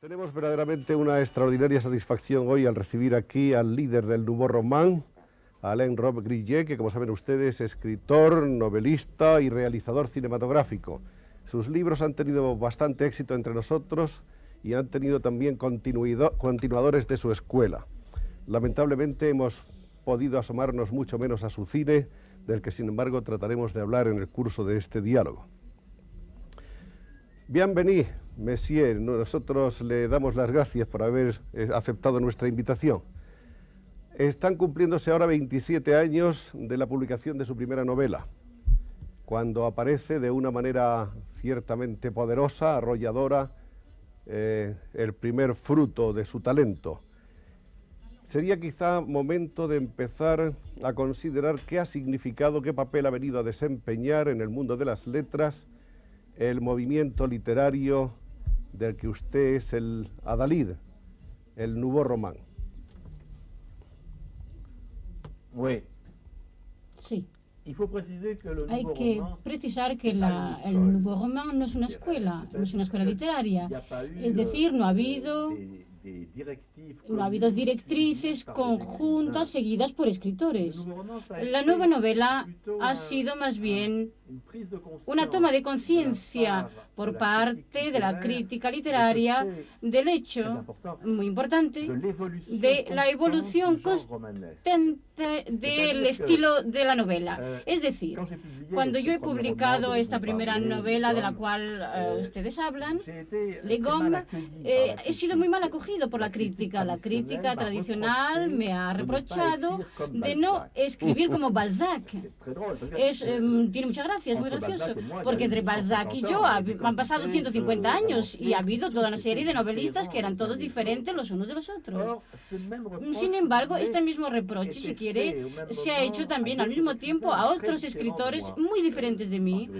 Tenemos verdaderamente una extraordinaria satisfacción hoy al recibir aquí al líder del Nouveau Roman, Alain Robbe-Grillet, que como saben ustedes es escritor, novelista y realizador cinematográfico. Sus libros han tenido bastante éxito entre nosotros y han tenido también continuadores de su escuela. Lamentablemente hemos podido asomarnos mucho menos a su cine, del que sin embargo trataremos de hablar en el curso de este diálogo. Bienvenido, Monsieur. Nosotros le damos las gracias por haber aceptado nuestra invitación. Están cumpliéndose ahora 27 años de la publicación de su primera novela, cuando aparece de una manera ciertamente poderosa, arrolladora, el primer fruto de su talento. Sería quizá momento de empezar a considerar qué ha significado, qué papel ha venido a desempeñar en el mundo de las letras el movimiento literario del que usted es el adalid, el Nouveau Roman. Sí. Hay que precisar que el Nouveau Roman no es una escuela literaria. Es decir, no ha habido directrices conjuntas seguidas por escritores. La nueva novela ha sido más bien una toma de conciencia por parte de la crítica literaria del hecho, muy importante, de la evolución constante del estilo de la novela. Es decir, cuando yo he publicado esta primera novela de la cual ustedes hablan, Les Gommes, he sido muy mal acogido por la crítica. La crítica tradicional me ha reprochado de no escribir como Balzac. Tiene mucha gracia, es muy gracioso, porque entre Balzac y yo han pasado 150 años y ha habido toda una serie de novelistas que eran todos diferentes los unos de los otros. Sin embargo, este mismo reproche, si quiere, se ha hecho también al mismo tiempo a otros escritores muy diferentes de mí.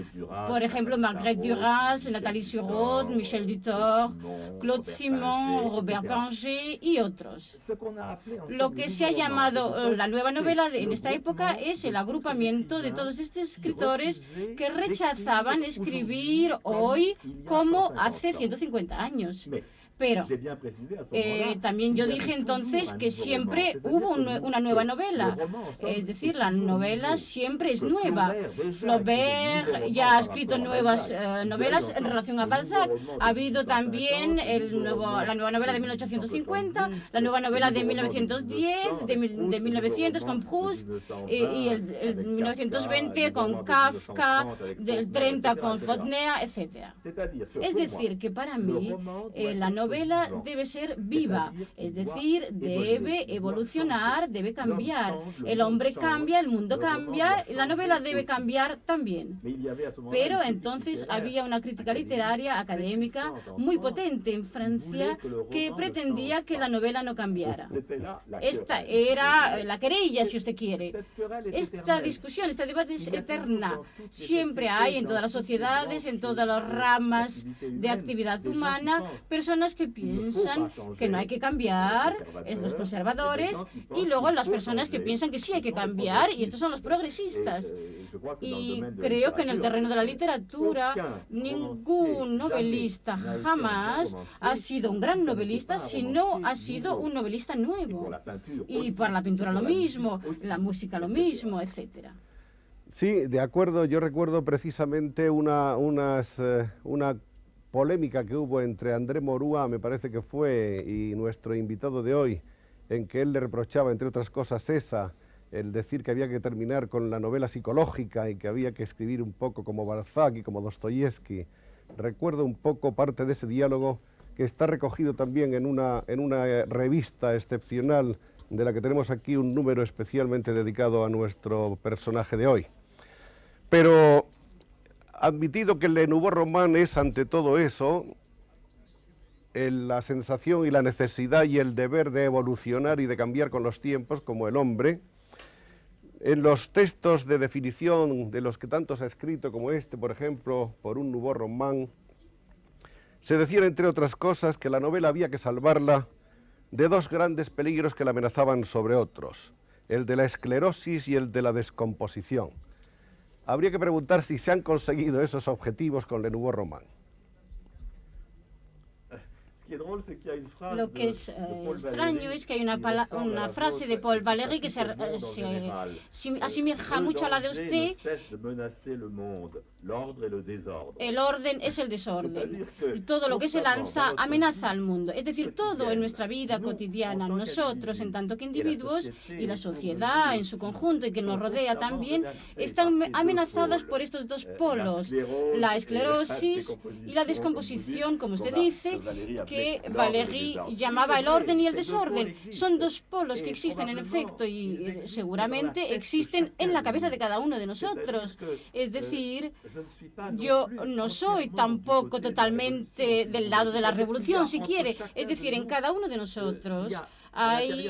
Por ejemplo, Marguerite Duras, Nathalie Surraud, Michel Dutour, Claude Simon, Robert Pinget y otros. Lo que se ha llamado la nueva novela en esta época es el agrupamiento de todos estos escritores que rechazaban escribir hoy como hace 150 años. Pero también yo dije entonces que siempre hubo una nueva novela. Es decir, la novela siempre es nueva. Flaubert ya ha escrito nuevas novelas en relación a Balzac. Ha habido también la nueva novela de 1850, la nueva novela de 1910, de 1900 con Proust, y el 1920 con Kafka, del 30 con Faulkner, etc. Es decir, que para mí la novela debe ser viva, es decir, debe evolucionar, debe cambiar. El hombre cambia, el mundo cambia, la novela debe cambiar también. Pero entonces había una crítica literaria, académica, muy potente en Francia que pretendía que la novela no cambiara. Esta era la querella, si usted quiere. Esta discusión, este debate es eterna. Siempre hay en todas las sociedades, en todas las ramas de actividad humana, personas que piensan que no hay que cambiar, es los conservadores, y luego las personas que piensan que sí hay que cambiar, y estos son los progresistas. Y creo que en el terreno de la literatura ningún novelista jamás ha sido un gran novelista si no ha sido un novelista nuevo. Y para la pintura lo mismo, la música lo mismo, etc. Sí, de acuerdo. Yo recuerdo precisamente una polémica que hubo entre André Morua, me parece que fue, y nuestro invitado de hoy, en que él le reprochaba, entre otras cosas, el decir que había que terminar con la novela psicológica y que había que escribir un poco como Balzac y como Dostoyevsky. Recuerdo un poco parte de ese diálogo que está recogido también en una revista excepcional de la que tenemos aquí un número especialmente dedicado a nuestro personaje de hoy. Pero admitido que el Nouveau Roman es ante todo eso, la sensación y la necesidad y el deber de evolucionar y de cambiar con los tiempos como el hombre, en los textos de definición de los que tanto se ha escrito como este, por ejemplo, por un Nouveau Roman, se decía entre otras cosas que la novela había que salvarla de dos grandes peligros que la amenazaban sobre otros, el de la esclerosis y el de la descomposición. Habría que preguntar si se han conseguido esos objetivos con Le Nouveau Roman. Lo que es extraño es que hay una frase de Paul Valéry que se asemeja mucho a la de usted. El orden es el desorden. Todo lo que se lanza amenaza al mundo. Es decir, todo en nuestra vida cotidiana, nosotros en tanto que individuos y la sociedad en su conjunto y que nos rodea también, están amenazadas por estos dos polos, la esclerosis y la descomposición, como usted dice, que Valéry llamaba el orden y el desorden. Son dos polos que existen en efecto y seguramente existen en la cabeza de cada uno de nosotros. Es decir, yo no soy tampoco totalmente del lado de la revolución, si quiere. Es decir, en cada uno de nosotros hay,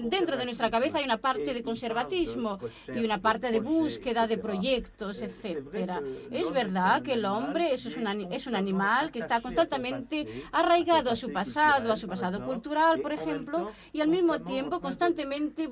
dentro de nuestra cabeza hay una parte de conservatismo y una parte de búsqueda de proyectos, etcétera. Es verdad que el hombre es un animal que está constantemente arraigado a su pasado cultural, por ejemplo, y al mismo tiempo constantemente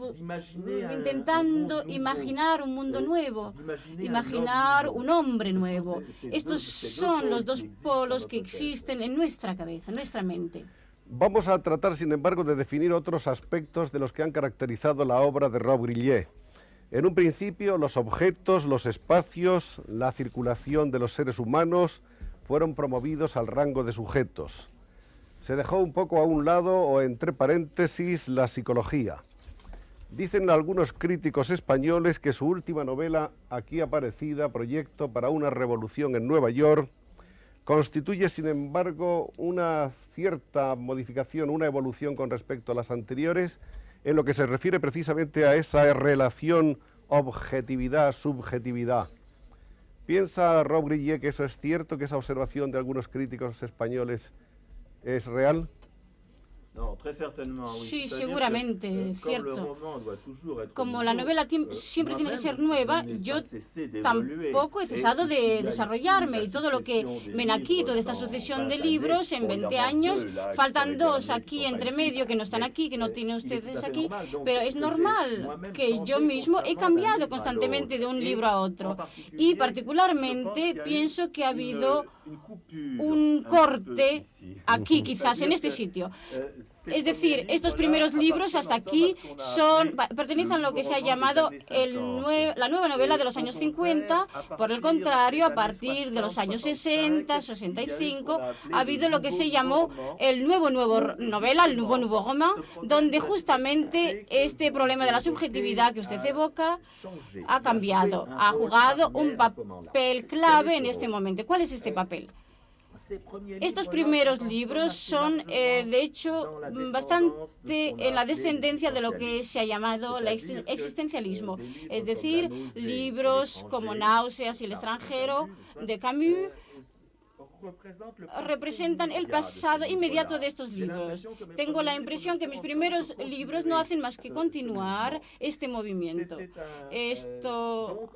intentando imaginar un mundo nuevo, imaginar un hombre nuevo. Estos son los dos polos que existen en nuestra cabeza, en nuestra mente. Vamos a tratar, sin embargo, de definir otros aspectos de los que han caracterizado la obra de Robbe-Grillet. En un principio, los objetos, los espacios, la circulación de los seres humanos fueron promovidos al rango de sujetos. Se dejó un poco a un lado o entre paréntesis la psicología. Dicen algunos críticos españoles que su última novela, aquí aparecida, Proyecto para una revolución en Nueva York, constituye, sin embargo, una cierta modificación, una evolución con respecto a las anteriores, en lo que se refiere precisamente a esa relación objetividad-subjetividad. ¿Piensa Robbe-Grillet que eso es cierto, que esa observación de algunos críticos españoles es real? Sí, seguramente, es cierto. Como la novela siempre tiene que ser nueva, yo tampoco he cesado de desarrollarme y todo lo que me naquito de esta sucesión de libros en 20 años, faltan 2 aquí entre medio que no están aquí, que no tienen ustedes aquí, pero es normal que yo mismo he cambiado constantemente de un libro a otro y particularmente pienso que ha habido un corte aquí, quizás en este sitio. Es decir, estos primeros libros hasta aquí pertenecen a lo que se ha llamado la nueva novela de los años 50. Por el contrario, a partir de los años 60, 65, ha habido lo que se llamó el nuevo novela, el nouveau roman, donde justamente este problema de la subjetividad que usted evoca ha cambiado, ha jugado un papel clave en este momento. ¿Cuál es este papel? Estos primeros libros son, de hecho, bastante en la descendencia de lo que se ha llamado el existencialismo, es decir, libros como Náuseas y El extranjero, de Camus, representan el pasado inmediato de estos libros. Tengo la impresión que mis primeros libros no hacen más que continuar este movimiento. Esto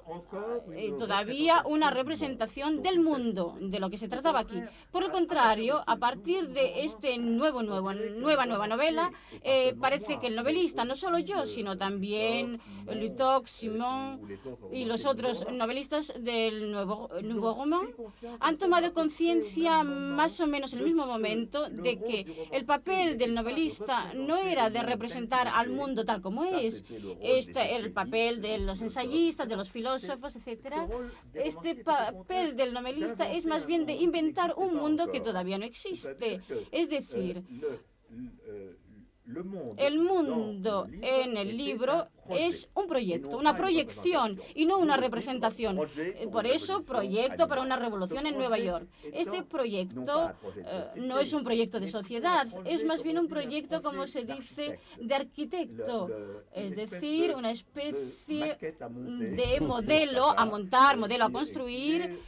todavía una representación del mundo, de lo que se trataba aquí. Por el contrario, a partir de este nueva novela, parece que el novelista, no solo yo, sino también Lutoc, Simon y los otros novelistas del nuevo roman, han tomado conciencia más o menos en el mismo momento de que el papel del novelista no era de representar al mundo tal como es. Este era el papel de los ensayistas, de los filósofos, etc. Este papel del novelista es más bien de inventar un mundo que todavía no existe. Es decir, el mundo en el libro es un proyecto, una proyección y no una representación. Por eso, Proyecto para una revolución en Nueva York. Este proyecto no es un proyecto de sociedad, es más bien un proyecto, como se dice, de arquitecto. Es decir, una especie de modelo a montar, modelo a construir,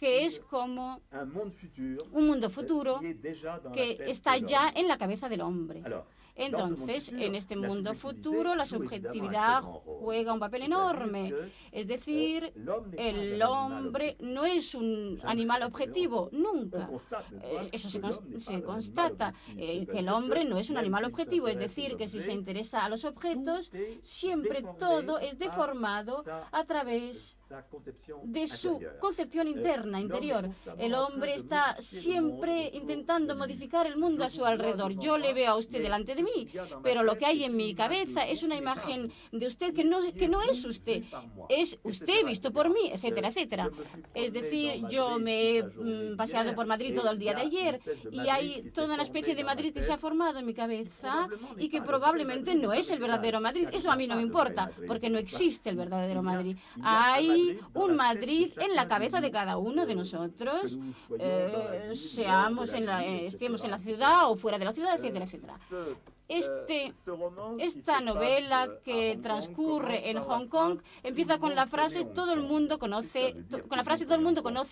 que es como un mundo futuro que está ya en la cabeza del hombre. Entonces, en este mundo futuro, la subjetividad juega un papel enorme. Es decir, el hombre no es un animal objetivo, nunca. Eso se constata, que el hombre no es un animal objetivo. Es decir, que si se interesa a los objetos, siempre todo es deformado a través de su concepción interna, interior. El hombre está siempre intentando modificar el mundo a su alrededor. Yo le veo a usted delante de mí, pero lo que hay en mi cabeza es una imagen de usted que no es usted visto por mí, etcétera, etcétera. Es decir, yo me he paseado por Madrid todo el día de ayer y hay toda una especie de Madrid que se ha formado en mi cabeza y que probablemente no es el verdadero Madrid. Eso a mí no me importa, porque no existe el verdadero Madrid. Hay un Madrid en la cabeza de cada uno de nosotros, estemos en la ciudad o fuera de la ciudad, etcétera, etcétera. Esta novela que transcurre en Hong Kong empieza con la frase todo el mundo conoce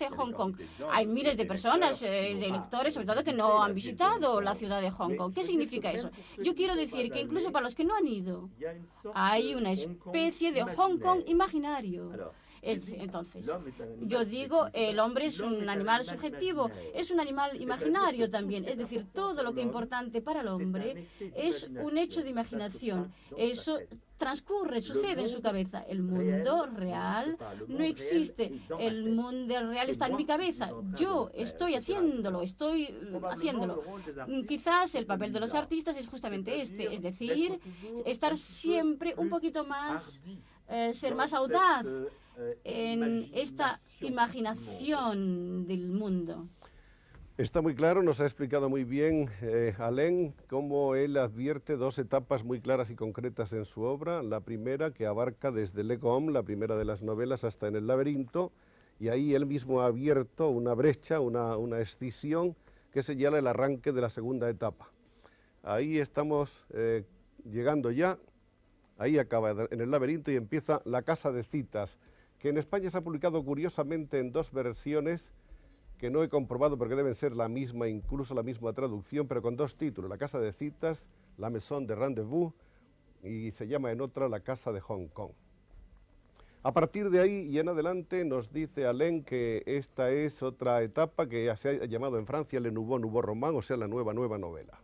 Hong Kong. Hay miles de personas, de lectores sobre todo, que no han visitado la ciudad de Hong Kong. ¿Qué significa eso? Yo quiero decir que incluso para los que no han ido, hay una especie de Hong Kong imaginario. Entonces, yo digo, el hombre es un animal subjetivo, es un animal imaginario también. Es decir, todo lo que es importante para el hombre es un hecho de imaginación. Eso transcurre, sucede en su cabeza. El mundo real no existe. El mundo real está en mi cabeza. Yo estoy haciéndolo. Quizás el papel de los artistas es justamente es decir, estar siempre un poquito más, ser más audaz en esta imaginación del mundo. Está muy claro, nos ha explicado muy bien Alain cómo él advierte dos etapas muy claras y concretas en su obra. La primera, que abarca desde Le Gomme, la primera de las novelas, hasta En el laberinto, y ahí él mismo ha abierto una brecha, una escisión que señala el arranque de la segunda etapa. Ahí estamos llegando ya, ahí acaba En el laberinto y empieza La casa de citas, que en España se ha publicado curiosamente en dos versiones que no he comprobado porque deben ser la misma, incluso la misma traducción, pero con dos títulos, La casa de citas, La maison de rendezvous, y se llama en otra La casa de Hong Kong. A partir de ahí y en adelante nos dice Alain que esta es otra etapa que se ha llamado en Francia Le Nouveau Roman, o sea, la nueva novela.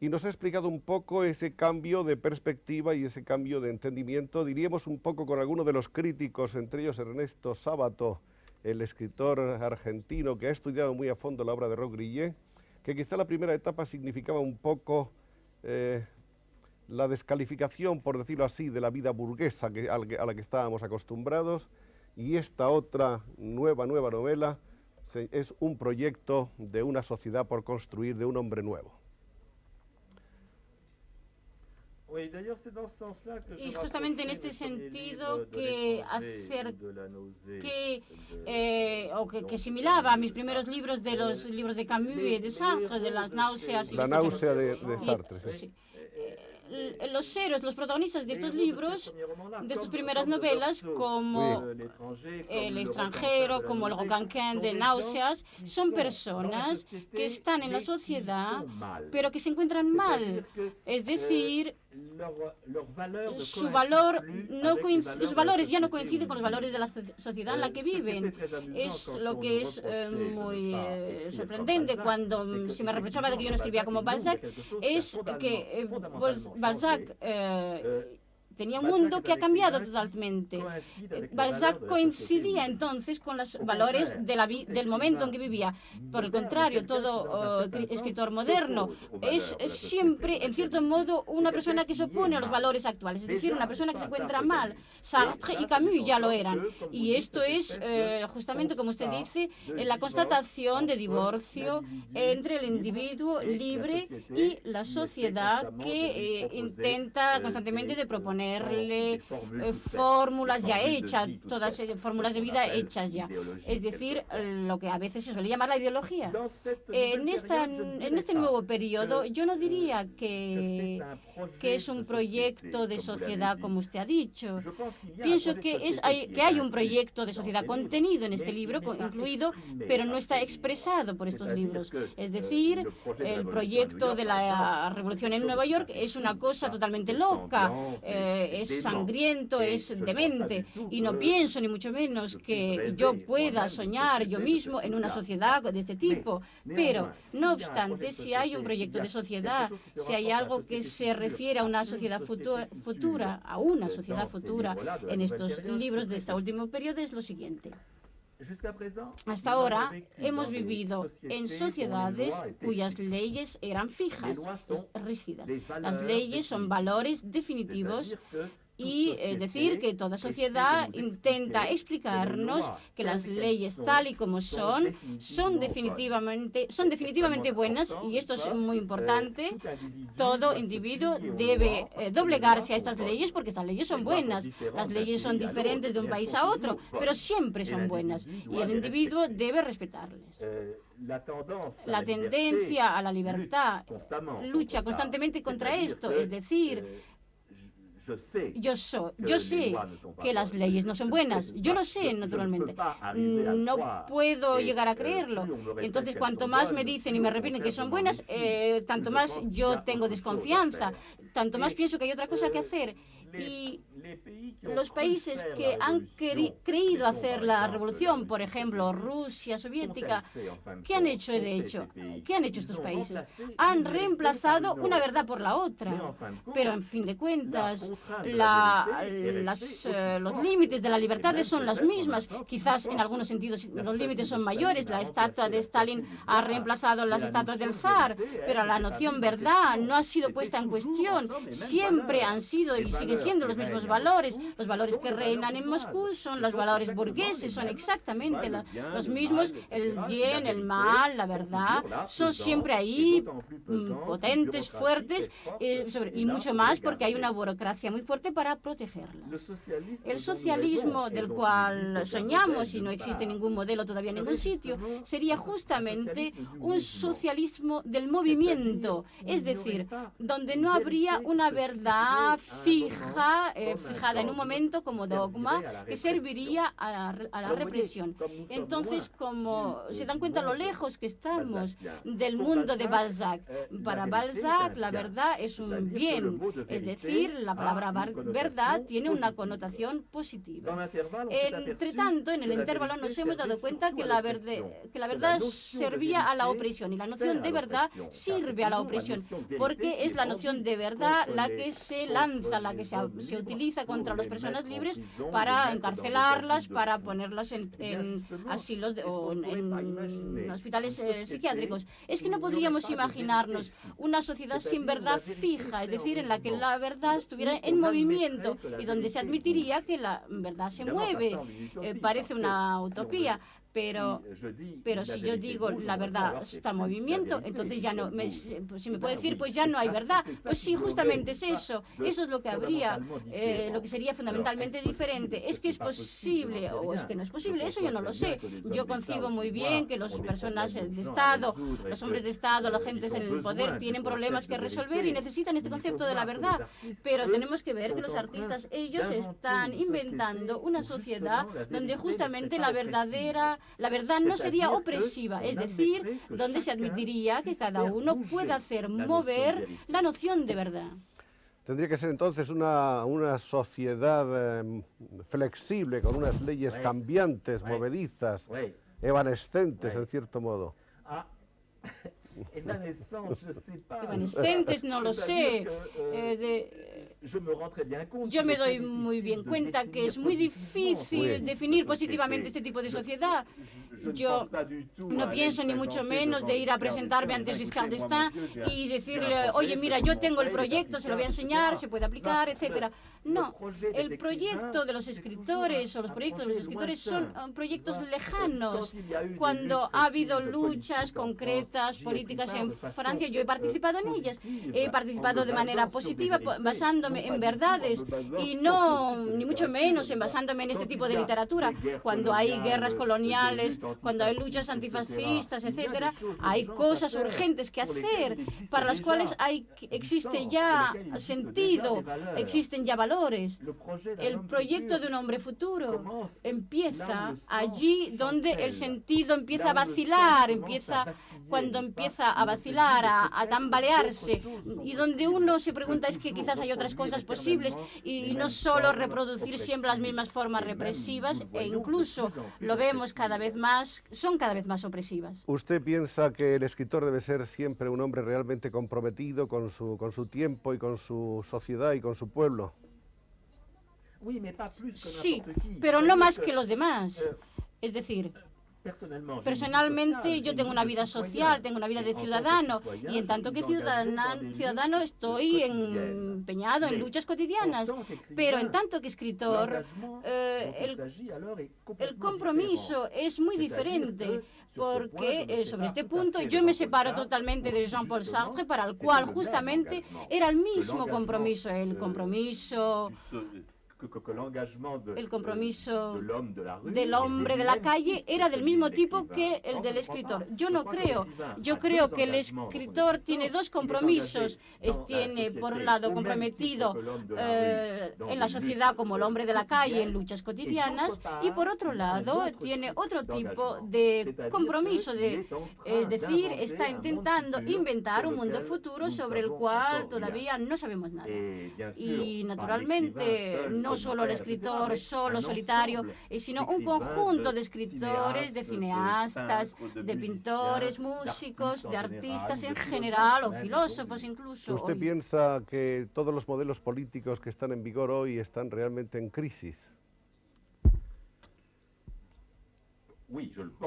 Y nos ha explicado un poco ese cambio de perspectiva y ese cambio de entendimiento, diríamos un poco con algunos de los críticos, entre ellos Ernesto Sábato, el escritor argentino que ha estudiado muy a fondo la obra de Roch Grillet, que quizá la primera etapa significaba un poco la descalificación, por decirlo así, de la vida burguesa a la que estábamos acostumbrados, y esta otra nueva novela es un proyecto de una sociedad por construir, de un hombre nuevo. Y justamente en este sentido que asimilaba a mis primeros libros de los libros de Camus y de Sartre, de las náuseas. La náusea de Sartre, sí. Los héroes, los protagonistas de estos libros, de sus primeras novelas, como El extranjero, como El Rocanquin de Náuseas, son personas que están en la sociedad, pero que se encuentran mal. Es decir, los valores ya no coinciden con los valores de la sociedad en la que viven. Es lo que es muy sorprendente cuando se me reprochaba de que yo no escribía como Balzac, es que Balzac tenía un mundo que ha cambiado totalmente. Balzac coincidía entonces con los valores del momento en que vivía. Por el contrario, todo escritor moderno es siempre, en cierto modo, una persona que se opone a los valores actuales, es decir, una persona que se encuentra mal. Sartre y Camus ya lo eran. Y esto es, justamente como usted dice, la constatación de divorcio entre el individuo libre y la sociedad que intenta constantemente de proponer fórmulas ya hechas, todas fórmulas de vida hechas ya. Es decir, lo que a veces se suele llamar la ideología. En este nuevo periodo, yo no diría que es un proyecto de sociedad, como usted ha dicho. Pienso que hay un proyecto de sociedad contenido en este libro, incluido, pero no está expresado por estos libros. Es decir, el proyecto de la revolución en Nueva York es una cosa totalmente loca. es sangriento, es demente. Y no pienso, ni mucho menos, que yo pueda soñar yo mismo en una sociedad de este tipo. Pero, no obstante, si hay un proyecto de sociedad, si hay algo que se refiere a una sociedad futura, en estos libros de este último periodo, es lo siguiente. Hasta ahora hemos vivido en sociedades cuyas leyes eran fijas, rígidas. Las leyes son valores definitivos y es decir, que toda sociedad intenta explicarnos que las leyes tal y como son definitivamente buenas, y esto es muy importante. Todo individuo debe doblegarse a estas leyes porque estas leyes son buenas. Las leyes son diferentes de un país a otro, pero siempre son buenas y el individuo debe respetarles. La tendencia a la libertad lucha constantemente contra esto, es decir, yo sé que las leyes no son buenas. Yo lo sé, naturalmente. No puedo llegar a creerlo. Entonces, cuanto más me dicen y me repiten que son buenas, tanto más yo tengo desconfianza, tanto más pienso que hay otra cosa que hacer. Y los países que han creído hacer la revolución, por ejemplo, Rusia soviética, ¿qué han hecho de hecho? ¿Qué han hecho estos países? Han reemplazado una verdad por la otra. Pero, en fin de cuentas, los límites de la libertad son las mismas. Quizás en algunos sentidos los límites son mayores. La estatua de Stalin ha reemplazado las estatuas del zar, pero la noción verdad no ha sido puesta en cuestión. Siempre han sido y siguen siendo los mismos valores. Los valores que reinan en Moscú son los valores burgueses, son exactamente los mismos. El bien, el mal, la verdad, son siempre ahí, potentes, fuertes, y mucho más porque hay una burocracia muy fuerte para protegerlas. El socialismo del cual soñamos, y no existe ningún modelo todavía en ningún sitio, sería justamente un socialismo del movimiento, es decir, donde no habría una verdad fijada en un momento como dogma que serviría a la represión. Entonces, como se dan cuenta lo lejos que estamos del mundo de Balzac. Para Balzac, la verdad es un bien, es decir, la palabra verdad tiene una connotación positiva. Entre tanto, en el intervalo nos hemos dado cuenta que la verdad servía a la opresión, y la noción de verdad sirve a la opresión, porque es la noción de verdad la que se lanza, la que se utiliza contra las personas libres para encarcelarlas, para ponerlas en asilos o en hospitales psiquiátricos. Es que no podríamos imaginarnos una sociedad sin verdad fija, es decir, en la que la verdad estuviera en movimiento y donde se admitiría que la verdad se mueve. Parece una utopía. Pero si yo digo la verdad está en movimiento, entonces ya no, si me puede decir, pues ya no hay verdad. Pues sí, justamente es eso. Eso es lo que habría, lo que sería fundamentalmente diferente. ¿Es que es posible o es que no es posible? Eso yo no lo sé. Yo concibo muy bien que las personas de Estado, los hombres de Estado, la gente en el poder, tienen problemas que resolver y necesitan este concepto de la verdad. Pero tenemos que ver que los artistas, ellos están inventando una sociedad donde justamente la verdad no sería opresiva, es decir, donde se admitiría que cada uno pueda hacer mover la noción de verdad. Tendría que ser entonces una sociedad flexible, con unas leyes cambiantes, movedizas, evanescentes, en cierto modo. Evanescentes, no lo sé. Yo me doy muy bien cuenta que es muy difícil definir positivamente este tipo de sociedad. Yo no pienso ni mucho menos de ir a presentarme ante Giscard d'Estaing y decirle, oye, mira, yo tengo el proyecto, se lo voy a enseñar, se puede aplicar, etcétera. No, el proyecto de los escritores o los proyectos de los escritores son proyectos lejanos. Cuando ha habido luchas concretas, políticas en Francia, yo he participado en ellas. He participado de manera positiva, basándome en verdades y no, ni mucho menos, basándome en este tipo de literatura. Cuando hay guerras coloniales, cuando hay luchas antifascistas, etcétera, hay cosas urgentes que hacer, para las cuales existe ya sentido, existen ya valores. El proyecto de un hombre futuro empieza allí donde el sentido empieza a vacilar, cuando empieza empieza a vacilar, a tambalearse, y donde uno se pregunta es que quizás hay otras cosas posibles y no solo reproducir siempre las mismas formas represivas, e incluso lo vemos cada vez más, son cada vez más opresivas. ¿Usted piensa que el escritor debe ser siempre un hombre realmente comprometido con su tiempo y con su sociedad y con su pueblo? Sí, pero no más que los demás. Es decir, personalmente yo tengo una vida social, tengo una vida de ciudadano, y en tanto que ciudadano estoy empeñado en luchas cotidianas, pero en tanto que escritor el compromiso es muy diferente, porque sobre este punto yo me separo totalmente de Jean-Paul Sartre, para el cual justamente era el mismo compromiso, el compromiso del hombre de la calle era del mismo tipo que el del escritor. Yo no creo. Yo creo que el escritor tiene dos compromisos. Tiene, por un lado, comprometido en la sociedad como el hombre de la calle en luchas cotidianas, y por otro lado, tiene otro tipo de compromiso, es decir, está intentando inventar un mundo futuro sobre el cual todavía no sabemos nada. Y, naturalmente, no solo el escritor solo, solitario, sino un conjunto de escritores, de cineastas, de pintores, músicos, de artistas en general, o filósofos incluso. ¿Usted piensa que todos los modelos políticos que están en vigor hoy están realmente en crisis?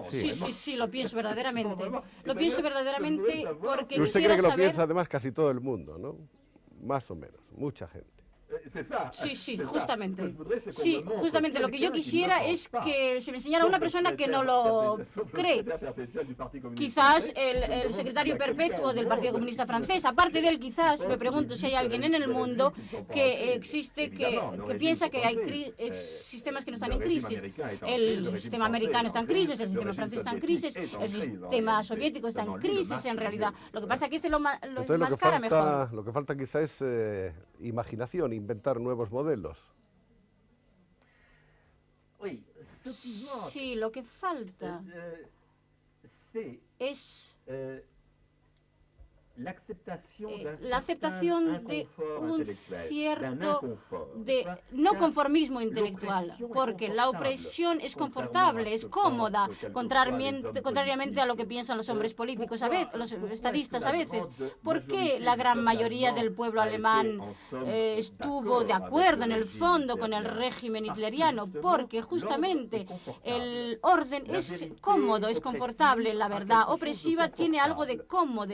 Sí, lo pienso verdaderamente. Lo pienso verdaderamente porque usted cree que lo piensa además casi todo el mundo, ¿no? Más o menos, mucha gente. Sí, justamente. Sí, justamente lo que yo quisiera es que se me enseñara una persona que no lo cree. Quizás el secretario perpetuo del Partido Comunista Francés. Aparte de él, quizás, me pregunto si hay alguien en el mundo que existe, que piensa que hay sistemas que no están en crisis. El sistema americano está en crisis, el sistema francés está en crisis, el sistema soviético está en crisis, en realidad. Lo que pasa es que este lo enmascara mejor. Lo que falta quizás es imaginación, inventar nuevos modelos. Sí, lo que falta es la aceptación de un cierto no conformismo intelectual, porque la opresión es confortable, es cómoda, contrariamente a lo que piensan los hombres políticos, los estadistas a veces. ¿Por qué la gran mayoría del pueblo alemán estuvo de acuerdo en el fondo con el régimen hitleriano? Porque justamente el orden es cómodo, es confortable, la verdad opresiva tiene algo de cómodo.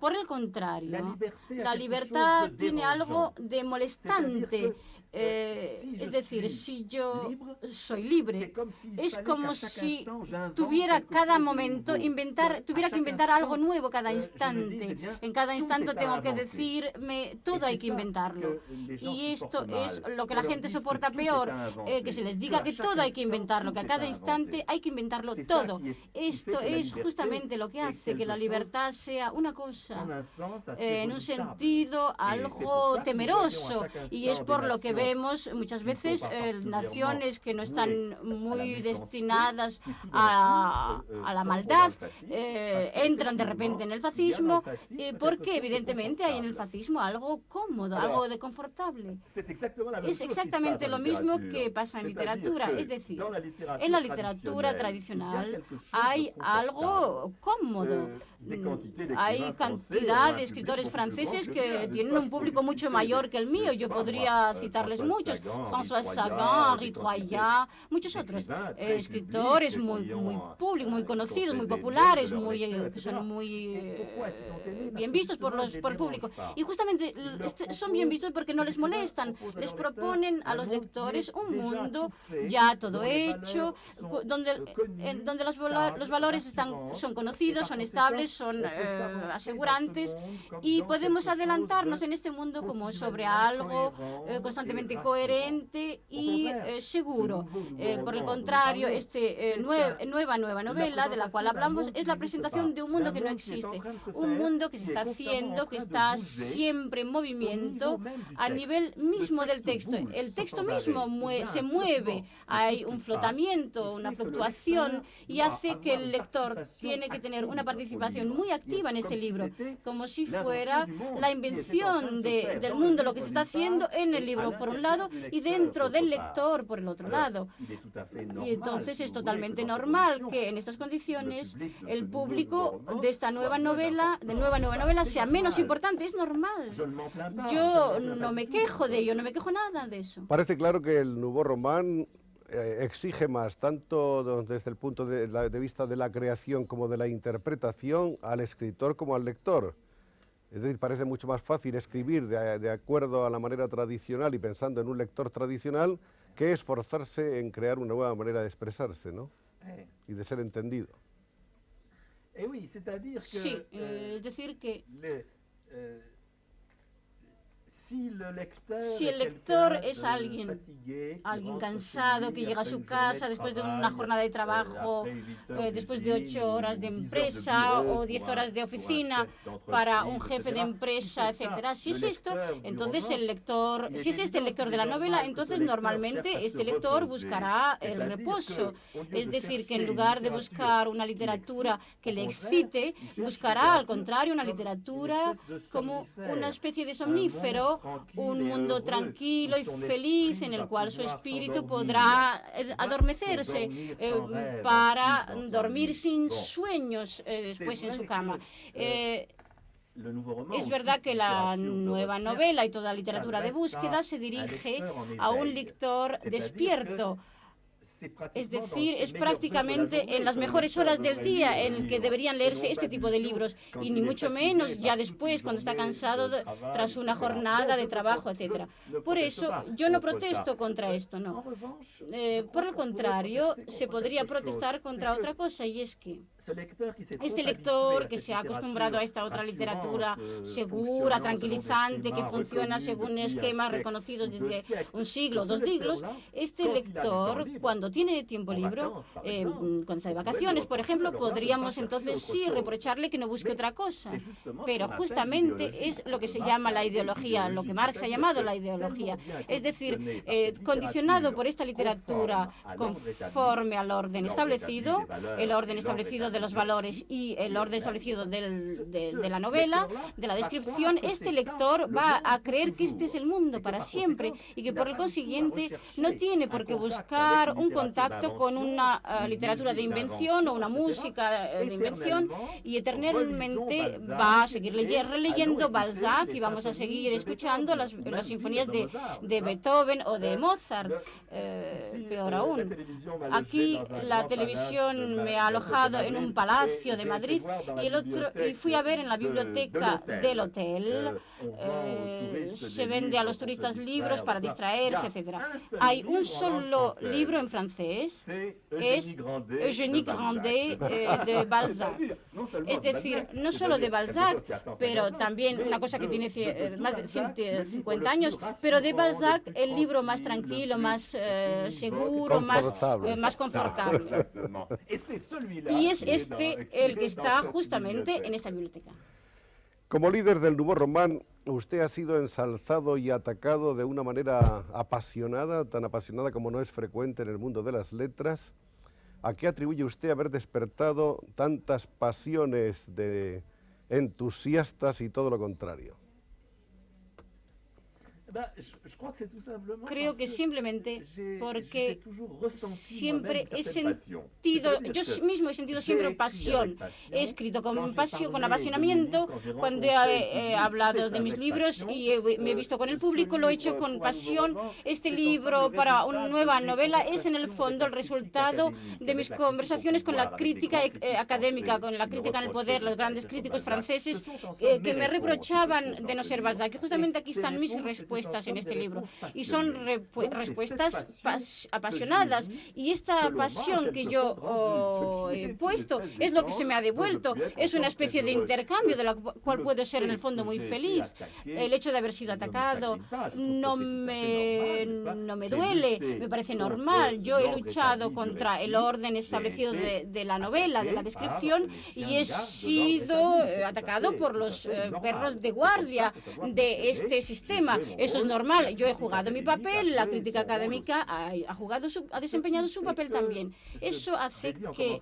Por el contrario, la libertad tiene algo de molestante. Es decir, si yo soy libre, es como si tuviera cada momento tuviera que inventar algo nuevo cada instante. En cada instante tengo que decirme, todo hay que inventarlo. Y esto es lo que la gente soporta peor, que se les diga que todo hay que inventarlo, que a cada instante hay que inventarlo todo. Esto es justamente lo que hace que la libertad sea una cosa, en un sentido, algo temeroso, y es por lo que vemos muchas veces naciones que no están muy destinadas a la maldad entran de repente en el fascismo, porque evidentemente hay en el fascismo algo cómodo, algo de confortable. Es exactamente lo mismo que pasa en literatura, es decir, en la literatura tradicional hay algo cómodo. Hay cantidad de escritores franceses que tienen un público mucho mayor que el mío. Yo podría citarles muchos: François Sagan, Henri Troyat, muchos otros escritores muy públicos, muy conocidos, muy populares, que son muy bien vistos por el público. Y justamente son bien vistos porque no les molestan, les proponen a los lectores un mundo ya todo hecho, donde los valores son conocidos, son estables, son asegurados. deslumbrantes y podemos adelantarnos en este mundo como sobre algo constantemente coherente y seguro. Por el contrario, nueva novela de la cual hablamos es la presentación de un mundo que no existe, un mundo que se está haciendo, que está siempre en movimiento a nivel mismo del texto. El texto mismo se mueve, hay un flotamiento, una fluctuación y hace que el lector tiene que tener una participación muy activa en este libro, como si fuera la invención del mundo, lo que se está haciendo en el libro por un lado y dentro del lector por el otro lado. Y entonces es totalmente normal que en estas condiciones el público de esta nueva novela sea menos importante, es normal. Yo no me quejo de ello, no me quejo nada de eso. Parece claro que el Nouveau Roman exige más, tanto desde el punto de vista de la creación como de la interpretación, al escritor como al lector. Es decir, parece mucho más fácil escribir de acuerdo a la manera tradicional y pensando en un lector tradicional que esforzarse en crear una nueva manera de expresarse, ¿no? Y de ser entendido. Sí, es decir que si el lector es alguien cansado que llega a su casa después de una jornada de trabajo, después de 8 horas de empresa o 10 horas de oficina para un jefe de empresa, etcétera. Si es esto, entonces el lector, si es este el lector de la novela, entonces normalmente este lector buscará el reposo. Es decir, que en lugar de buscar una literatura que le excite, buscará al contrario una literatura como una especie de somnífero, un mundo tranquilo y feliz en el cual su espíritu podrá adormecerse para dormir sin sueños después en su cama. Es verdad que la nueva novela y toda literatura de búsqueda se dirige a un lector despierto. Es decir, es prácticamente en las mejores horas del día en el que deberían leerse este tipo de libros y ni mucho menos ya después, cuando está cansado tras una jornada de trabajo, etc. Por eso yo no protesto contra esto, no. Por el contrario, se podría protestar contra otra cosa, y es que ese lector que se ha acostumbrado a esta otra literatura segura, tranquilizante, que funciona según esquemas reconocidos desde un siglo o 2 siglos, este lector, cuando tiene tiempo libre, cuando está de vacaciones, por ejemplo, podríamos entonces sí reprocharle que no busque otra cosa. Pero justamente es lo que se llama la ideología, lo que Marx ha llamado la ideología. Es decir, condicionado por esta literatura conforme al orden establecido, el orden establecido de los valores y el orden establecido de la novela, de la descripción, este lector va a creer que este es el mundo para siempre y que por el consiguiente no tiene por qué buscar un contacto con una literatura de invención o una música de invención, y eternamente va a seguir releyendo Balzac y vamos a seguir escuchando las sinfonías de Beethoven o de Mozart. Peor aún, aquí la televisión me ha alojado en un palacio de Madrid y fui a ver en la biblioteca del hotel. Se vende a los turistas libros para distraerse, etc. Hay un solo libro en francés, es Eugénie Grandet de Balzac. Es decir, no solo de Balzac, pero también una cosa que tiene más de 150 años, pero de Balzac el libro más tranquilo, más seguro, más confortable. Y es este el que está justamente en esta biblioteca. Como líder del Nouveau Roman, usted ha sido ensalzado y atacado de una manera apasionada, tan apasionada como no es frecuente en el mundo de las letras. ¿A qué atribuye usted haber despertado tantas pasiones de entusiastas y todo lo contrario? Creo que simplemente porque siempre he sentido, yo mismo he sentido siempre pasión. He escrito con pasión, con apasionamiento. Cuando he hablado de mis libros y me he visto con el público, lo he hecho con pasión. Este libro para una nueva novela es en el fondo el resultado de mis conversaciones con la crítica académica, con la crítica en el poder, los grandes críticos franceses que me reprochaban de no ser Balzac. Y justamente aquí están mis respuestas. respuestas en este libro. Y son respuestas apasionadas. Y esta pasión que yo he puesto es lo que se me ha devuelto. Es una especie de intercambio de la cual puedo ser en el fondo muy feliz. El hecho de haber sido atacado no me duele, me parece normal. Yo he luchado contra el orden establecido de la novela, de la descripción, y he sido atacado por los perros de guardia de este sistema. Eso es normal. Yo he jugado mi papel, la crítica académica ha desempeñado su papel también. Eso hace que,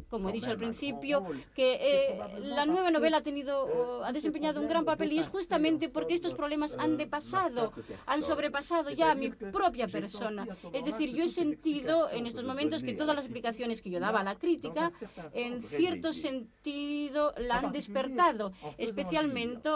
como he dicho al principio, que la nueva novela ha desempeñado un gran papel, y es justamente porque estos problemas han sobrepasado ya a mi propia persona. Es decir, yo he sentido en estos momentos que todas las explicaciones que yo daba a la crítica, en cierto sentido, la han despertado, especialmente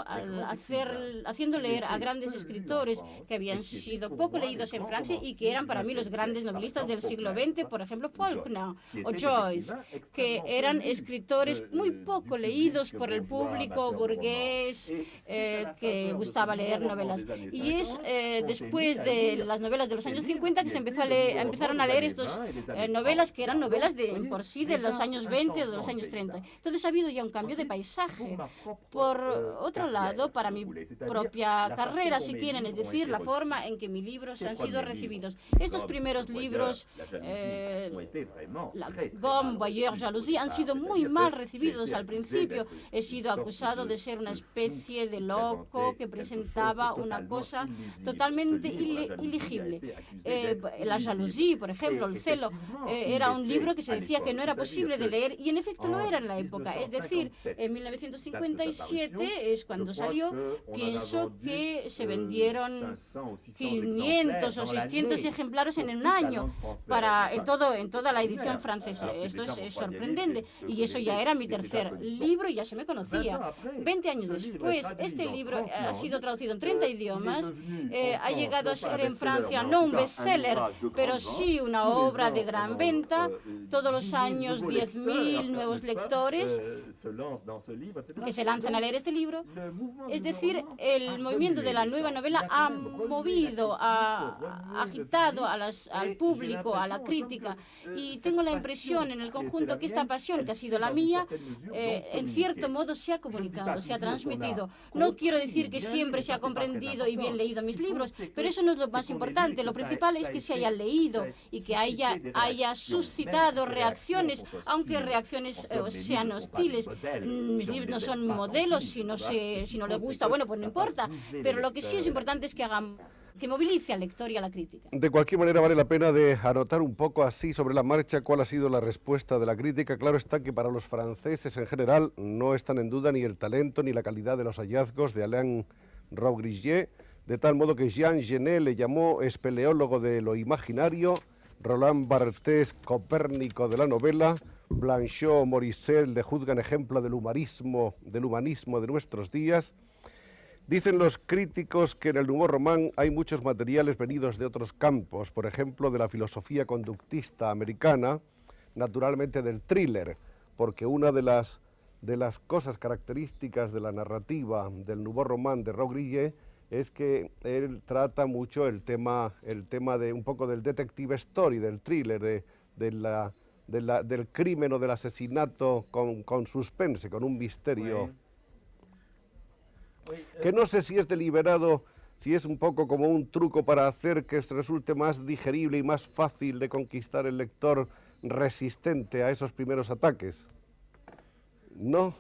haciendo leer a grandes escritores que habían sido poco leídos en Francia y que eran para mí los grandes novelistas del siglo XX, por ejemplo, Faulkner o Joyce, que eran escritores muy poco leídos por el público burgués que gustaba leer novelas. Y es después de las novelas de los años 50 que se empezaron a leer estas novelas que eran novelas por sí de los años 20 o de los años 30. Entonces ha habido ya un cambio de paisaje. Por otro lado, para mi propia carrera, si quieren, es decir, la forma en que mis libros han sido recibidos. Estos primeros libros, La Gomme, Voyeur, Jalousie, han sido muy mal recibidos al principio. He sido acusado de ser una especie de loco que presentaba una cosa totalmente ilegible. La Jalousie, por ejemplo, el celo, era un libro que se decía que no era posible de leer, y en efecto lo era en la época. Es decir, en 1957 es cuando salió. Pienso que se vendieron 500 o 600 ejemplares en un año en toda la edición francesa. Esto es sorprendente. Y eso ya era mi tercer libro y ya se me conocía. 20 años después, este libro ha sido traducido en 30 idiomas. Ha llegado a ser en Francia no un bestseller, pero sí una obra de gran venta. Todos los años 10.000 nuevos lectores que se lanzan a leer este libro. Es decir, el movimiento de la nueva novela ha movido, ha agitado al público, a la crítica, y tengo la impresión en el conjunto que esta pasión que ha sido la mía, en cierto modo se ha comunicado, se ha transmitido. No quiero decir que siempre se ha comprendido y bien leído mis libros, pero eso no es lo más importante. Lo principal es que se haya leído y que haya suscitado reacciones, aunque reacciones sean hostiles. Mis libros no son modelos, si no le gusta, bueno, pues no importa, pero lo que sí es importante es que movilice al lector y a la crítica. De cualquier manera, vale la pena de anotar un poco así sobre la marcha cuál ha sido la respuesta de la crítica. Claro está que para los franceses en general no están en duda ni el talento ni la calidad de los hallazgos de Alain Robbe-Grillet, de tal modo que Jean Genet le llamó espeleólogo de lo imaginario, Roland Barthes Copérnico de la novela, Blanchot, Morisset le juzgan ejemplo del humanismo de nuestros días. Dicen los críticos que en el Nouveau Roman hay muchos materiales venidos de otros campos, por ejemplo de la filosofía conductista americana, naturalmente del thriller, porque una de las cosas características de la narrativa del Nouveau Roman de Robbe-Grillet es que él trata mucho el tema de un poco del detective story, del thriller, del crimen o del asesinato con suspense, con un misterio. Que no sé si es deliberado, si es un poco como un truco para hacer que resulte más digerible y más fácil de conquistar el lector resistente a esos primeros ataques. ¿No?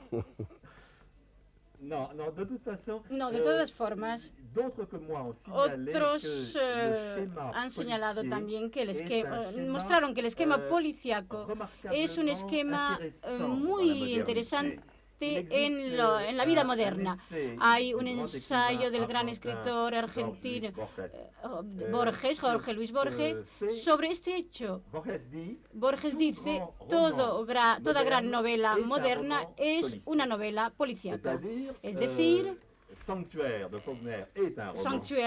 No, de todas formas, otros han señalado también que mostraron que el esquema policíaco es un esquema muy interesante en la vida moderna. Hay un ensayo del gran escritor argentino Jorge Luis Borges, sobre este hecho. Borges dice, toda gran novela moderna es una novela policíaca. Es decir, Sanctuaire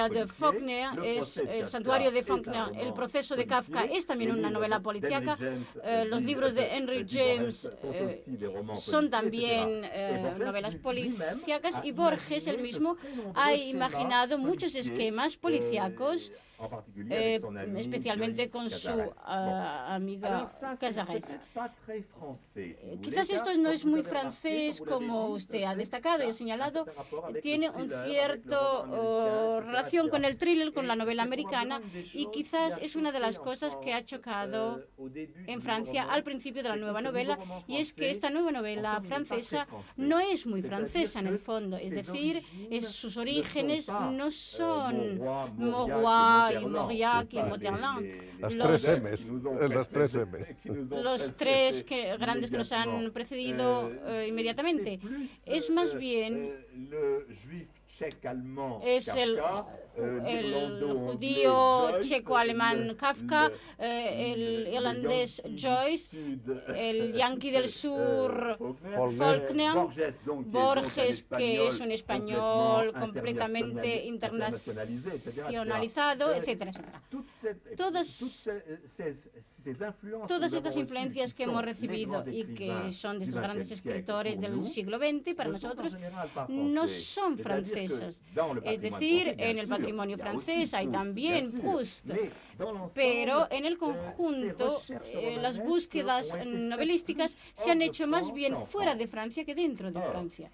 de Faulkner es el santuario de Faulkner. El proceso de Kafka es también una novela policíaca. Los libros de Henry James son también novelas policíacas, y Borges él mismo ha imaginado muchos esquemas policíacos, especialmente con su amiga Cazares. Quizás esto no es muy francés, como usted ha destacado y ha señalado. Tiene un cierto relación con el thriller, con la novela americana, y quizás es una de las cosas que ha chocado en Francia al principio de la nueva novela, y es que esta nueva novela francesa no es muy francesa en el fondo, es decir, sus orígenes no son Maurois y Mauriac y Montherlant, las tres M's. Los tres grandes que nos han precedido inmediatamente. Es más bien es el judío checo-alemán Kafka, el irlandés Joyce, el yanqui del sur Faulkner, Borges, que es un español completamente internacionalizado, etcétera, etcétera. Todas estas influencias que hemos recibido y que son de estos grandes escritores del siglo XX, para nosotros no son franceses. Es decir, en el patrimonio francés hay también Proust, pero en el conjunto las búsquedas novelísticas se han hecho más bien fuera de Francia que dentro de Francia.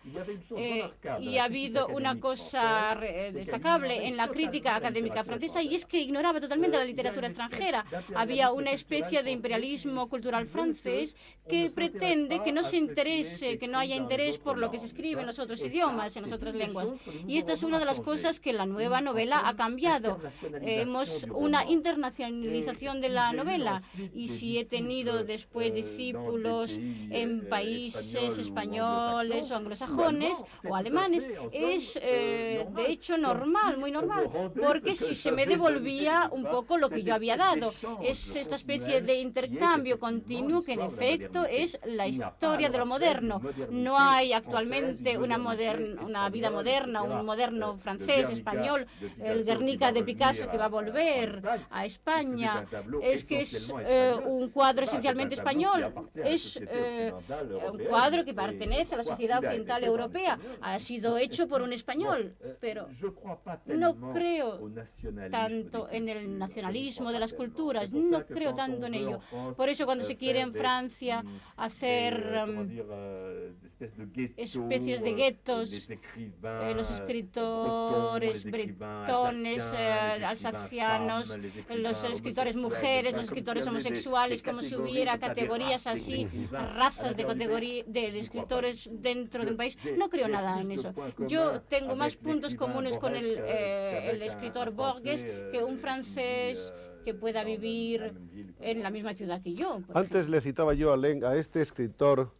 Y ha habido una cosa destacable en la crítica académica francesa, y es que ignoraba totalmente la literatura extranjera. Había una especie de imperialismo cultural francés que pretende que no se interese, que no haya interés por lo que se escribe en los otros idiomas, en las otras lenguas. Y esta es una de las cosas que la nueva novela ha cambiado. Hemos una internacionalización de la novela, y si he tenido después discípulos en países españoles o anglosajones o alemanes, es de hecho normal, muy normal, porque si se me devolvía un poco lo que yo había dado. Es esta especie de intercambio continuo que en efecto es la historia de lo moderno. No hay actualmente una vida moderna, un moderno francés, español, el Guernica de Picasso que va a volver a España. Es que es un cuadro esencialmente español, es un cuadro que pertenece a la sociedad occidental europea, ha sido hecho por un español, pero no creo tanto en el nacionalismo de las culturas, no creo tanto en ello. Por eso cuando se quiere en Francia hacer especies de guetos, los escritores bretones, alsacianos, los escritores mujeres, los escritores homosexuales, como si hubiera categorías así, razas de escritores dentro de un país. No creo nada en eso. Yo tengo más puntos comunes con el escritor Borges que un francés que pueda vivir en la misma ciudad que yo. Antes le citaba yo a este escritor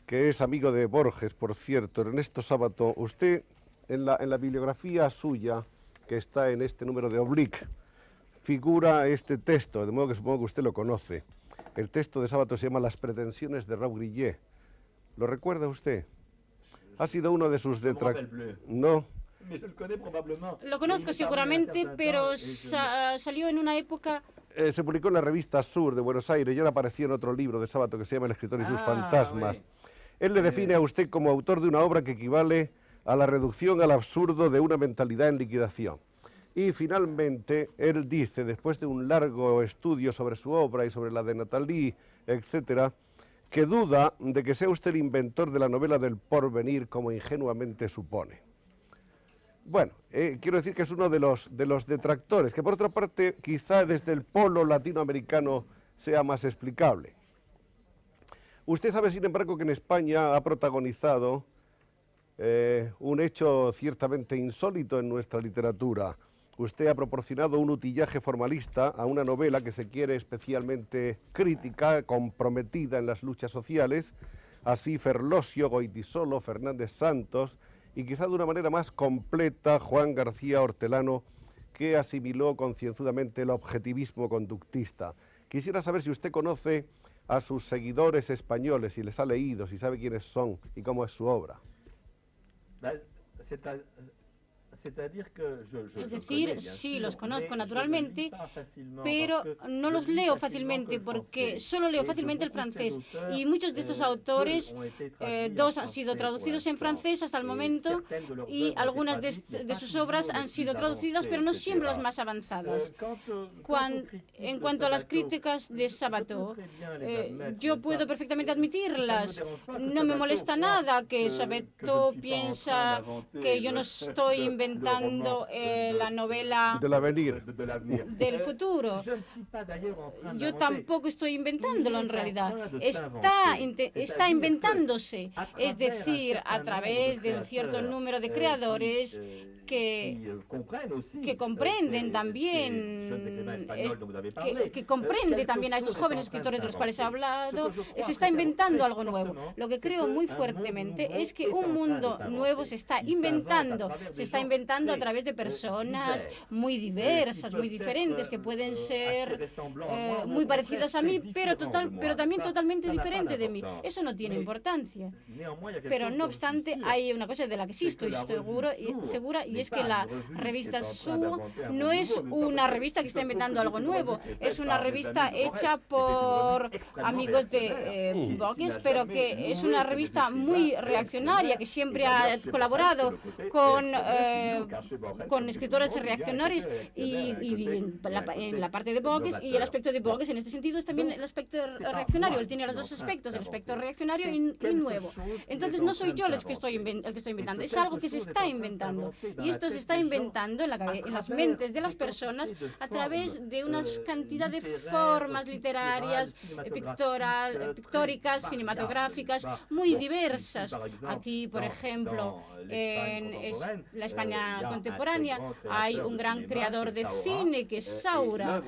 que es amigo de Borges, por cierto, Ernesto Sábato. Usted, en la bibliografía suya, que está en este número de Oblique, figura este texto, de modo que supongo que usted lo conoce. El texto de Sábato se llama Las pretensiones de Raúl Grillet. ¿Lo recuerda usted? Ha sido uno de sus detractores. No. Lo conozco seguramente, pero salió en una época... Se publicó en la revista Sur de Buenos Aires y ahora apareció en otro libro de Sábato que se llama El escritor y sus fantasmas. Sí. Él le define a usted como autor de una obra que equivale a la reducción al absurdo de una mentalidad en liquidación. Y finalmente, él dice, después de un largo estudio sobre su obra y sobre la de Nathalie, etcétera, que duda de que sea usted el inventor de la novela del porvenir como ingenuamente supone. Bueno, quiero decir que es uno de los detractores, que por otra parte quizá desde el polo latinoamericano sea más explicable. Usted sabe, sin embargo, que en España ha protagonizado un hecho ciertamente insólito en nuestra literatura. Usted ha proporcionado un utillaje formalista a una novela que se quiere especialmente crítica, comprometida en las luchas sociales, así Ferlosio, Goytisolo, Fernández Santos y quizá de una manera más completa Juan García Hortelano, que asimiló concienzudamente el objetivismo conductista. Quisiera saber si usted conoce a sus seguidores españoles, si les ha leído, si sabe quiénes son y cómo es su obra. Es decir, sí, los conozco naturalmente, pero no los leo fácilmente porque solo leo fácilmente el francés. Y muchos de estos autores, dos han sido traducidos en francés hasta el momento y algunas de sus obras han sido traducidas, pero no siempre las más avanzadas. En cuanto a las críticas de Sabato, yo puedo perfectamente admitirlas. No me molesta nada que Sabato piensa que yo no estoy inventando la novela del avenir, del futuro. Yo tampoco estoy inventándolo en realidad. Está inventándose. Es decir, a través de un cierto número de creadores que comprenden también, que comprende también a estos jóvenes escritores de los cuales he hablado, se está inventando algo nuevo. Lo que creo muy fuertemente es que un mundo nuevo se está inventando a través de personas muy diversas, muy diferentes, que pueden ser muy parecidas a mí, pero también totalmente diferentes de mí. Eso no tiene importancia. Pero no obstante, hay una cosa de la que sí estoy segura, y es que la revista Sur no es una revista que está inventando algo nuevo, es una revista hecha por amigos de Borges, pero que es una revista muy reaccionaria, que siempre ha colaborado con escritores reaccionarios y en la parte de Borges, y el aspecto de Borges en este sentido es también el aspecto reaccionario. Él tiene los dos aspectos, el aspecto reaccionario y nuevo. Entonces no soy yo el que estoy inventando, es algo que se está inventando, y esto se está inventando en las mentes de las personas a través de una cantidad de formas literarias, pictóricas, cinematográficas, muy diversas. Aquí, por ejemplo, en la España contemporánea hay un gran creador de cine que es Saura,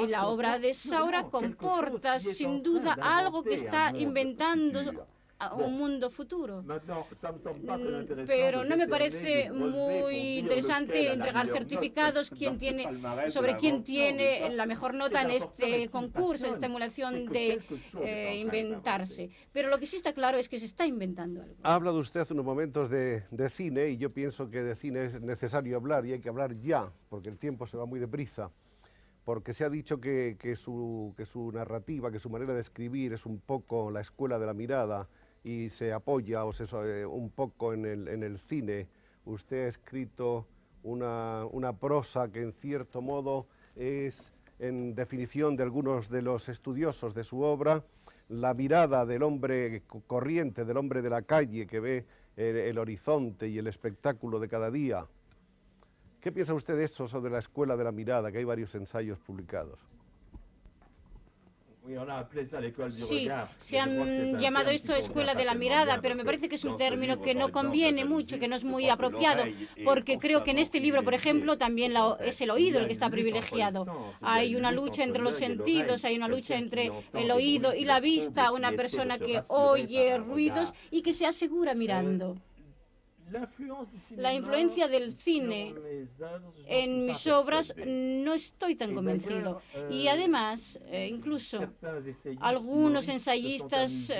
y la obra de Saura comporta sin duda algo que está inventando un mundo futuro. Pero no me parece muy interesante entregar certificados sobre quién tiene la mejor nota en este concurso, en esta emulación de inventarse. Pero lo que sí está claro es que se está inventando algo. Ha hablado usted hace unos momentos de cine, y yo pienso que de cine es necesario hablar, y hay que hablar ya, porque el tiempo se va muy deprisa. Porque se ha dicho que su narrativa, que su manera de escribir es un poco la escuela de la mirada, y se apoya un poco en el cine. Usted ha escrito una prosa que en cierto modo es, en definición de algunos de los estudiosos de su obra, la mirada del hombre corriente, del hombre de la calle que ve el horizonte y el espectáculo de cada día. ¿Qué piensa usted de eso, sobre la escuela de la mirada, que hay varios ensayos publicados? Sí, se han llamado esto escuela de la mirada, pero me parece que es un término que no conviene mucho, que no es muy apropiado, porque creo que en este libro, por ejemplo, también es el oído el que está privilegiado. Hay una lucha entre los sentidos, hay una lucha entre el oído y la vista, una persona que oye ruidos y que se asegura mirando. La influencia del cine en mis obras no estoy tan convencido. Y además, incluso algunos ensayistas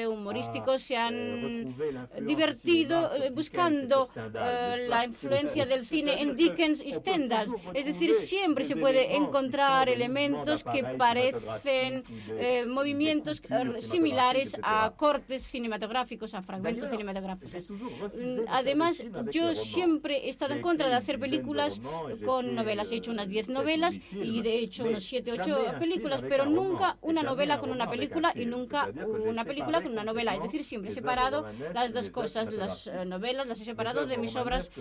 humorísticos se han divertido buscando la influencia del cine en Dickens y Stendhal. Es decir, siempre se puede encontrar elementos que parecen movimientos similares a cortes cinematográficos, a fragmentos cinematográficos. Además, yo siempre he estado en contra de hacer películas con novelas. He hecho unas 10 novelas y de hecho unos 7, 8 películas, pero nunca una novela con una película y nunca una película con una novela. Es decir, siempre he separado las dos cosas. Las novelas las he separado de mis obras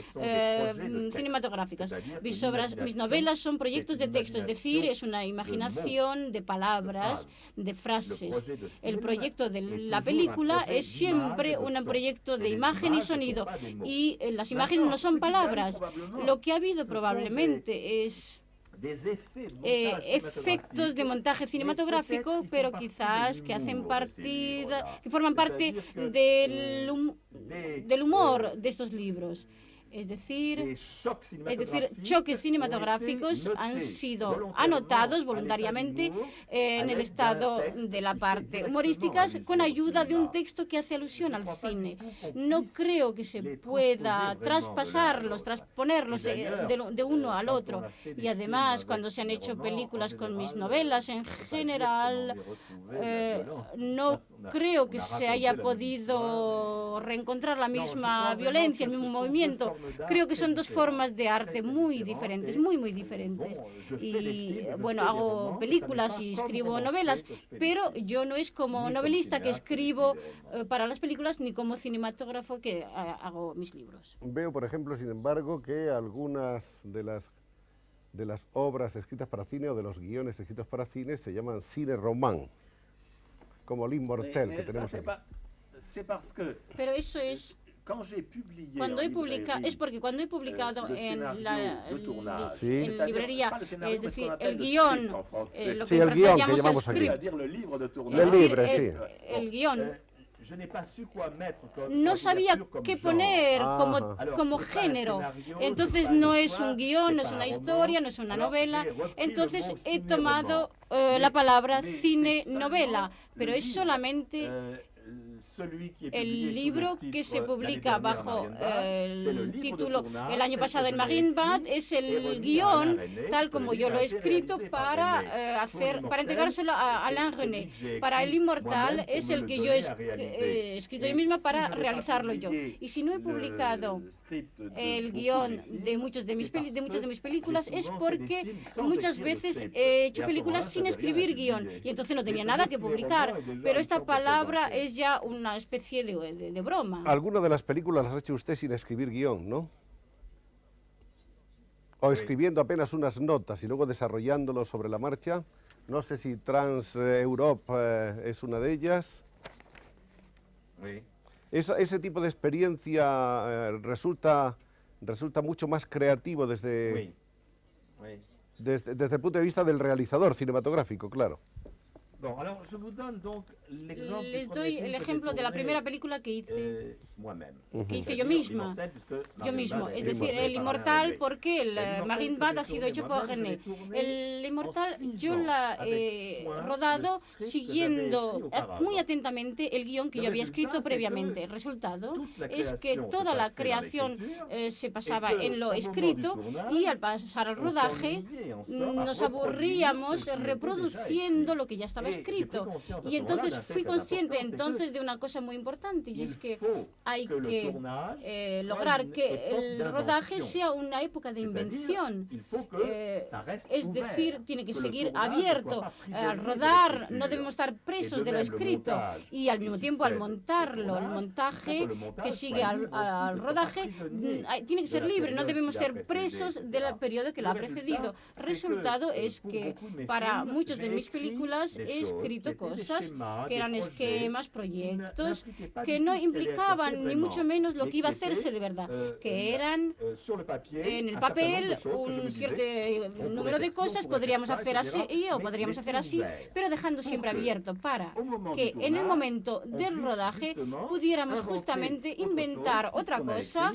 cinematográficas. Mis novelas son proyectos de texto, es decir, es una imaginación de palabras, de frases. El proyecto de la película es siempre un proyecto de imagen y sonido. Y las imágenes no son palabras. Lo que ha habido probablemente es efectos de montaje cinematográfico, pero quizás que forman parte del humor de estos libros. Es decir, choques cinematográficos han sido anotados voluntariamente en el estado de la parte humorística con ayuda de un texto que hace alusión al cine. No creo que se pueda traspasarlos, transponerlos de uno al otro. Y además, cuando se han hecho películas con mis novelas, en general, no creo que se haya podido reencontrar la misma violencia, el mismo movimiento. Creo que son dos formas de arte muy diferentes, muy diferentes. Y bueno, hago películas y escribo novelas, pero yo no es como novelista que escribo para las películas ni como cinematógrafo que hago mis libros. Veo, por ejemplo, sin embargo, que algunas de las obras escritas para cine o de los guiones escritos para cine se llaman cine román, como L'Immortel que tenemos aquí. Pero eso es cuando he publicado, es porque cuando he publicado en librería, es decir, el guión, lo que en francés llamamos el script, el guión, no sabía qué poner como género. Entonces no es un guión, no es una historia, no es una novela. Entonces he tomado la palabra cine-novela, pero es solamente el libro que se publica bajo el título el año pasado en Marienbad es el guión tal como yo lo he escrito para entregárselo a Alain René. Para El Inmortal es el que yo he escrito yo misma para realizarlo yo. Y si no he publicado el guión de muchas de mis películas es porque muchas veces he hecho películas sin escribir guión y entonces no tenía nada que publicar. Pero esta palabra es ya una especie de broma. Algunas de las películas las ha hecho usted sin escribir guión, ¿no? O escribiendo apenas unas notas y luego desarrollándolo sobre la marcha. No sé si Trans Europe es una de ellas. Ese tipo de experiencia resulta mucho más creativo desde el punto de vista del realizador cinematográfico, claro. Les doy el ejemplo de la primera película que hice yo misma. Yo mismo, es decir, El Inmortal, porque el Marienbad ha sido hecho por René. El Inmortal yo la he rodado siguiendo muy atentamente el guión que yo había escrito previamente. El resultado es que toda la creación se pasaba en lo escrito y al pasar al rodaje nos aburríamos reproduciendo lo que ya estaba escrito. Y entonces fui consciente de una cosa muy importante, y es que hay que lograr que el rodaje sea una época de invención. Es decir, tiene que seguir abierto. Al rodar no debemos estar presos de lo escrito, y al mismo tiempo al montarlo, el montaje que sigue al rodaje tiene que ser libre, no debemos ser presos del periodo que lo ha precedido. Resultado es que para muchas de mis películas he escrito cosas que eran esquemas, proyectos, que no implicaban ni mucho menos lo que iba a hacerse de verdad, que eran en el papel un cierto número de cosas, podríamos hacer así o podríamos hacer así, pero dejando siempre abierto para que en el momento del rodaje pudiéramos justamente inventar otra cosa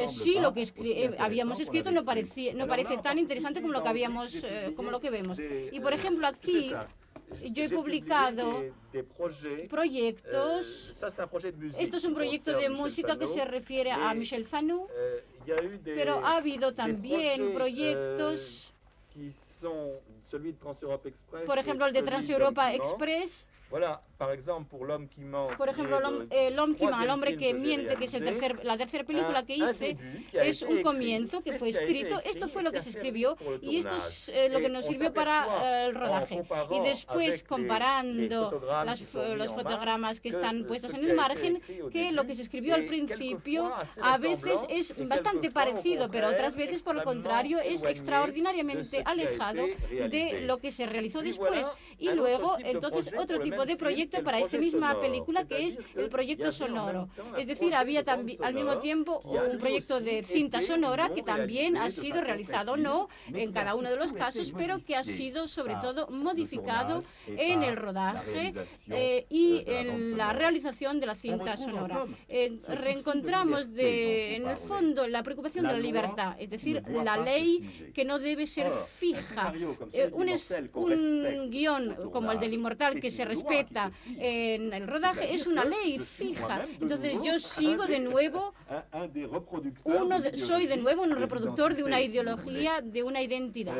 si lo que habíamos escrito no parece tan interesante como lo que vemos. Y por ejemplo aquí yo he publicado proyectos. Esto es un proyecto de música que se refiere a Michel Fanou, pero ha habido también proyectos, por ejemplo, el de Transeuropa Express. Por ejemplo, El hombre que miente, que es la tercera película que hice, es un comienzo que fue escrito. Esto fue lo que se escribió y esto es lo que nos sirvió para el rodaje. Y después, comparando los fotogramas que están puestos en el margen, que lo que se escribió al principio a veces es bastante parecido, pero otras veces, por el contrario, es extraordinariamente alejado resultado de lo que se realizó después. Y luego, entonces, otro tipo de proyecto para esta misma película, que es el proyecto sonoro. Es decir, había también al mismo tiempo un proyecto de cinta sonora que también ha sido realizado, no en cada uno de los casos, pero que ha sido sobre todo modificado en el rodaje y en la realización de la cinta sonora. Reencontramos en el fondo la preocupación de la libertad, es decir, la ley que no debe ser fija. Un guión como el del Inmortal que se respeta en el rodaje es una ley fija. Entonces yo sigo de nuevo, soy de nuevo un reproductor de una ideología, de una identidad.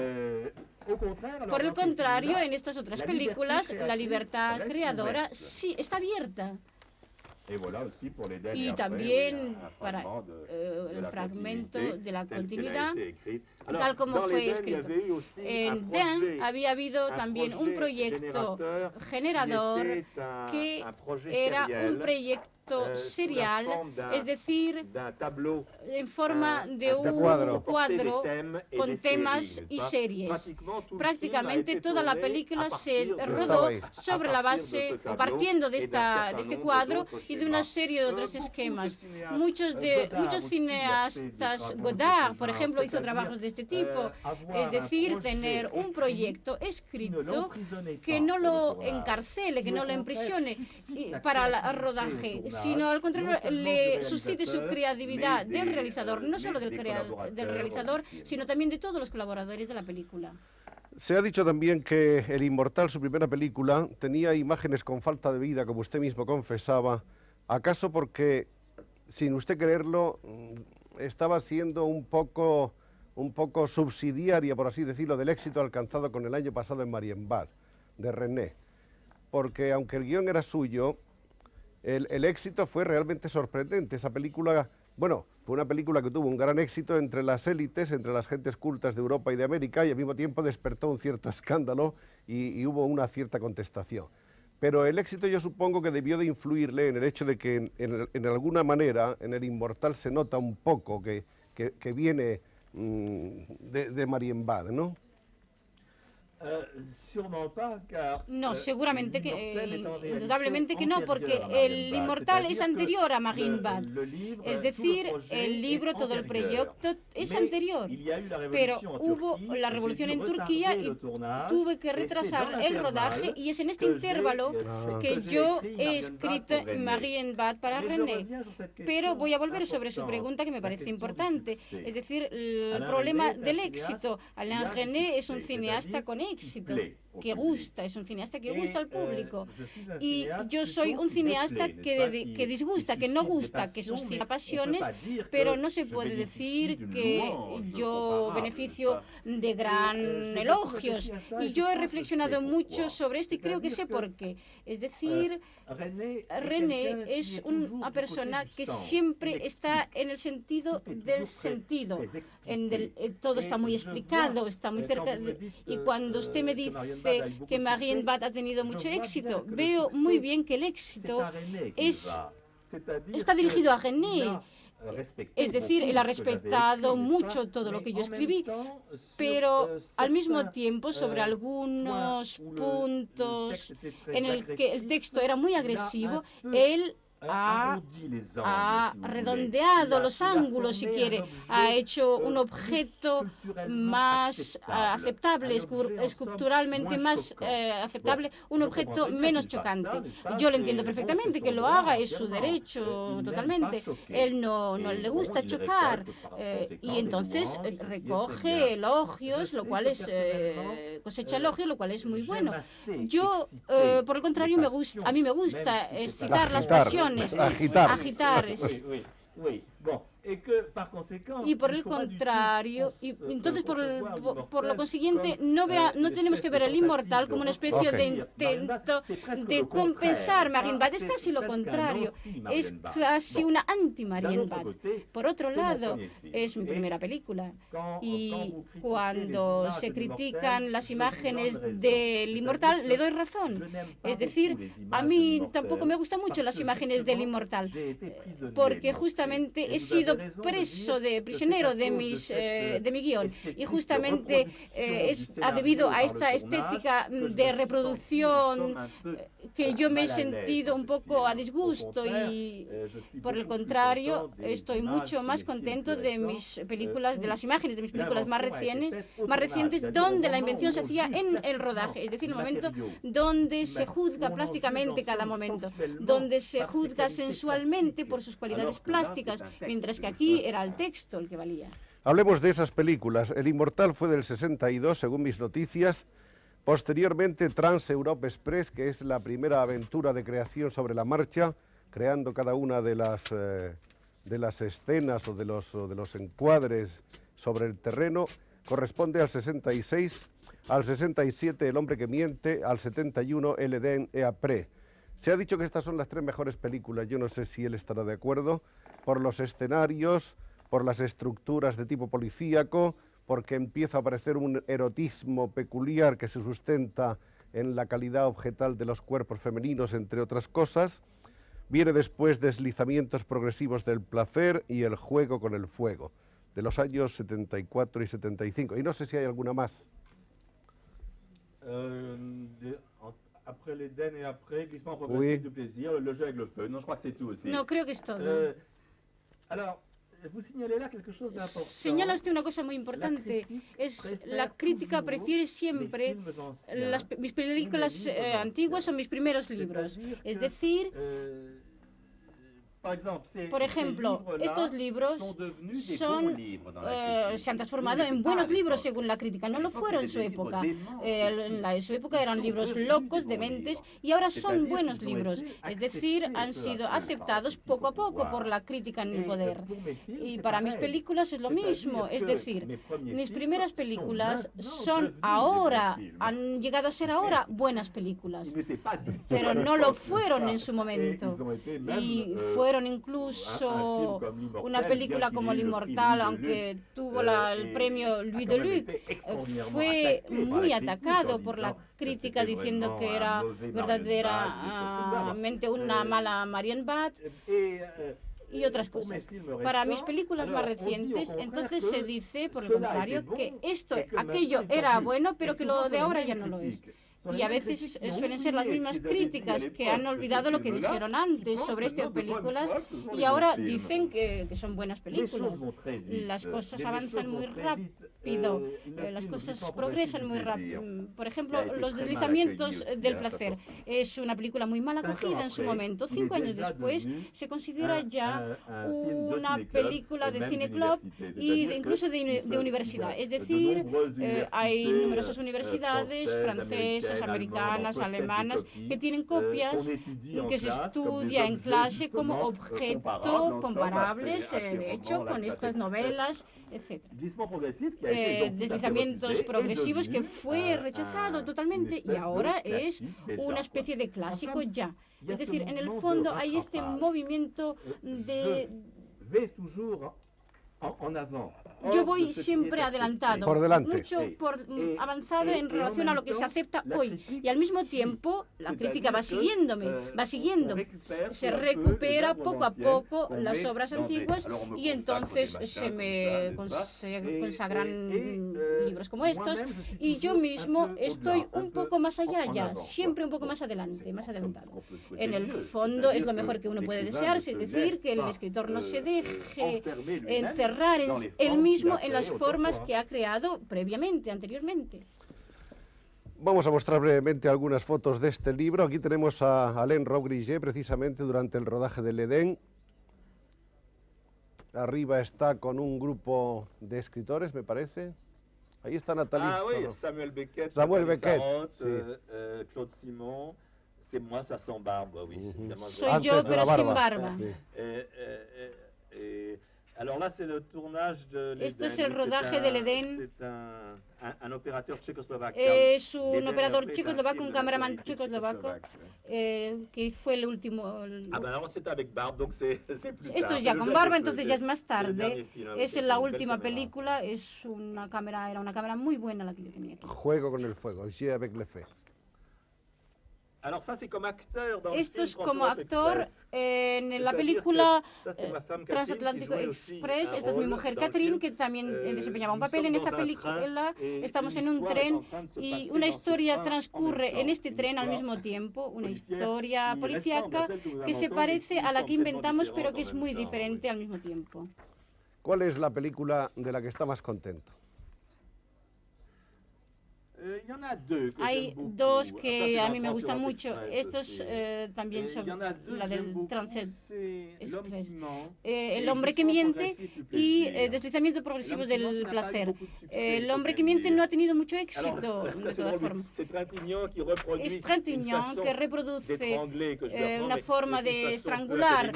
Por el contrario, en estas otras películas, la libertad creadora sí está abierta. Y también para el fragmento de la continuidad, tal como fue escrito. En Dan había habido también un proyecto generador que era un proyecto serial, es decir, en forma de un cuadro con temas y series. Prácticamente toda la película se rodó sobre la base, o partiendo de este cuadro y de una serie de otros esquemas. Muchos cineastas, Godard, por ejemplo, hizo trabajos de este tipo, es decir, tener un proyecto escrito que no lo encarcele, que no lo imprisione para el rodaje, sino al contrario, le suscite su creatividad del realizador, no solo del realizador, sino también de todos los colaboradores de la película. Se ha dicho también que El Inmortal, su primera película, tenía imágenes con falta de vida, como usted mismo confesaba, acaso porque, sin usted creerlo, estaba siendo un poco subsidiaria, por así decirlo, del éxito alcanzado con el año pasado en Marienbad, de René. Porque aunque el guión era suyo, el éxito fue realmente sorprendente. Esa película, bueno, fue una película que tuvo un gran éxito entre las élites, entre las gentes cultas de Europa y de América, y al mismo tiempo despertó un cierto escándalo y hubo una cierta contestación. Pero el éxito yo supongo que debió de influirle en el hecho de que en alguna manera en El Inmortal se nota un poco que viene de Marienbad, ¿no? No, seguramente que, indudablemente que no, porque El Inmortal es anterior a Marienbad. Es decir, el libro, todo el proyecto es anterior. Pero hubo la revolución en Turquía y tuve que retrasar el rodaje, y es en este intervalo que yo he escrito Marienbad para René. Pero voy a volver sobre su pregunta, que me parece importante. Es decir, el problema del éxito. Alain René es un cineasta con éxito, que gusta, es un cineasta que gusta al público. Y yo soy un cineasta que disgusta, que no gusta, que suscita pasiones, pero no se puede decir que yo beneficio de gran elogios. Y yo he reflexionado mucho sobre esto y creo que sé por qué. Es decir, René es una persona que siempre está en el sentido del sentido. Todo está muy explicado, está muy cerca. Y cuando usted me dice que Marienbad ha tenido mucho éxito, veo muy bien que el éxito está dirigido a René. Es decir, él ha respetado mucho todo lo que yo escribí, pero al mismo tiempo sobre algunos puntos en el que el texto era muy agresivo, él ha redondeado los ángulos, si quiere, ha hecho un objeto más aceptable, esculturalmente más aceptable, un objeto menos chocante. Yo le entiendo perfectamente que lo haga, es su derecho totalmente. Él no le gusta chocar y entonces recoge elogios, lo cual es cosecha elogios, lo cual es muy bueno. Yo, por el contrario, a mí me gusta excitar las pasiones. Agitar. Y por el contrario, entonces por lo consiguiente, no tenemos que ver El Inmortal como una especie de intento de compensar Marienbad. Es casi lo contrario, es casi una anti-Marienbad. Por otro lado, es mi primera película, y cuando se critican las imágenes del Inmortal, le doy razón. Es decir, a mí tampoco me gustan mucho las imágenes del Inmortal, porque justamente he sido prisionero de mi guión. Y justamente ha debido a esta estética de reproducción que yo me he sentido un poco a disgusto y, por el contrario, estoy mucho más contento de mis películas, de las imágenes de mis películas más recientes, donde la invención se hacía en el rodaje, es decir, el momento donde se juzga plásticamente cada momento, donde se juzga sensualmente por sus cualidades plásticas, mientras que aquí era el texto el que valía. Hablemos de esas películas. El Inmortal fue del 62, según mis noticias. Posteriormente, Trans-Europe Express, que es la primera aventura de creación sobre la marcha, creando cada una de las escenas o de los encuadres sobre el terreno, corresponde al 66, al 67 El hombre que miente, al 71 El Edén et après. Se ha dicho que estas son las 3 mejores películas, yo no sé si él estará de acuerdo, por los escenarios, por las estructuras de tipo policíaco, porque empieza a aparecer un erotismo peculiar que se sustenta en la calidad objetal de los cuerpos femeninos, entre otras cosas. Viene después Deslizamientos progresivos del placer y El juego con el fuego, de los años 74 y 75. Y no sé si hay alguna más. Après l'Éden et après, glissement progressif du plaisir, le jeu avec le feu. Non, je crois que c'est tout aussi. No, creo que es todo. Alors, vous signalez là quelque chose d'important. Señala usted una cosa muy importante. La crítica prefiere siempre mis películas antiguas o mis primeros libros. Es decir, por ejemplo, estos libros se han transformado en buenos libros según la crítica. No lo fueron en su época. En su época eran libros locos, dementes, y ahora son buenos libros. Es decir, han sido aceptados poco a poco por la crítica en el poder. Y para mis películas es lo mismo. Es decir, mis primeras películas son ahora, han llegado a ser ahora buenas películas. Pero no lo fueron en su momento. Y fueron incluso una película como El Inmortal, aunque tuvo el premio Louis Deluc, fue muy atacado por la crítica diciendo que era verdaderamente una mala Marienbad y otras cosas. Para mis películas más recientes, entonces se dice, por el contrario, que aquello era bueno, pero que lo de ahora ya no lo es. Y a veces suelen ser las mismas críticas que han olvidado lo que dijeron antes sobre estas películas y ahora dicen que son buenas películas. Las cosas avanzan muy rápido, las cosas progresan muy rápido. Por ejemplo, Los deslizamientos del placer es una película muy mal acogida en su momento. 5 años después se considera ya una película de cine club e incluso de universidad. Es decir, hay numerosas universidades francesas, americanas, alemanas, que tienen copias que se estudia en clase como objeto comparables, de hecho, con estas novelas, etc. Deslizamientos progresivos que fue rechazado totalmente y ahora es una especie de clásico ya. Es decir, en el fondo hay este movimiento de... Yo voy siempre adelantado, por delante, mucho avanzado en relación a lo que se acepta hoy. Y al mismo tiempo, la crítica va siguiendo. Se recupera poco a poco las obras antiguas y entonces se consagran libros como estos. Y yo mismo estoy un poco más allá ya, siempre un poco más adelante, más adelantado. En el fondo es lo mejor que uno puede desearse, es decir, que el escritor no se deje encerrar en él mismo en las formas que ha creado previamente, anteriormente. Vamos a mostrar brevemente algunas fotos de este libro. Aquí tenemos a Alain Robbe-Grillet, precisamente durante el rodaje del Edén. Arriba está con un grupo de escritores, me parece. Ahí está Nathalie. Ah oui, Samuel Beckett, Sí. Claude Simon. C'est moi, ça sans barbe, oui. Soy yo, pero sin barba. Alors là, c'est le tournage de l'Éden. Esto es el rodaje del Edén. Un opérateur checoslovaque. Es un operador checoslovaco, un cameraman checoslovaco, que fue el último. Ah, ben alors c'est avec barbe, donc c'est plus tard. Esto es ya con barba, entonces ya es más tarde. Es en la última película, era una cámara muy buena la que yo tenía aquí. Juego con el fuego, Jeu avec le feu. Esto es como actor en la película Transatlántico Express. Esta es mi mujer Catherine, que también desempeñaba un papel en esta película. Estamos en un tren y una historia transcurre en este tren al mismo tiempo, una historia policíaca que se parece a la que inventamos, pero que es muy diferente al mismo tiempo. ¿Cuál es la película de la que está más contento? Hay dos que a mí me gustan mucho. Estos también son la del Transit Express. El hombre que miente y deslizamiento progresivo del placer. El hombre que miente no ha tenido mucho éxito, de todas formas. Es Trintignant que reproduce una forma de estrangular,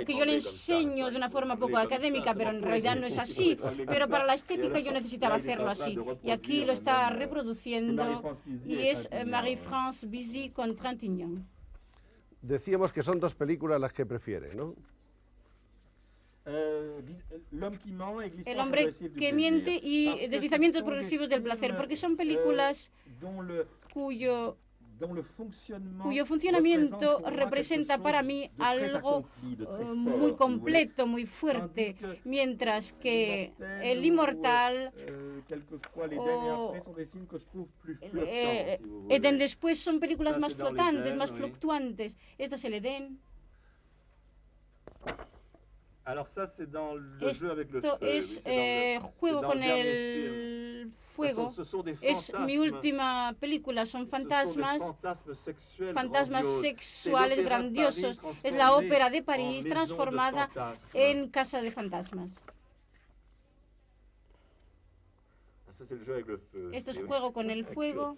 que yo le enseño de una forma poco académica, pero en realidad no es así. Pero para la estética yo necesitaba hacerlo así. Y aquí lo está reproduciendo. Y es Marie-France Bizy con Trintignant. Decíamos que son dos películas las que prefiere, ¿no? El hombre que miente y deslizamientos progresivos del placer, porque son películas cuyo funcionamiento representa para mí algo muy completo, muy fuerte, mientras que El Inmortal Eden después son películas más flotantes, más fluctuantes. Esta es el Edén. Esto es Juego con el Fuego. Es mi última película, son fantasmas sexuales grandiosos. Es la ópera de París transformada en casa de fantasmas. Esto es Juego con el Fuego.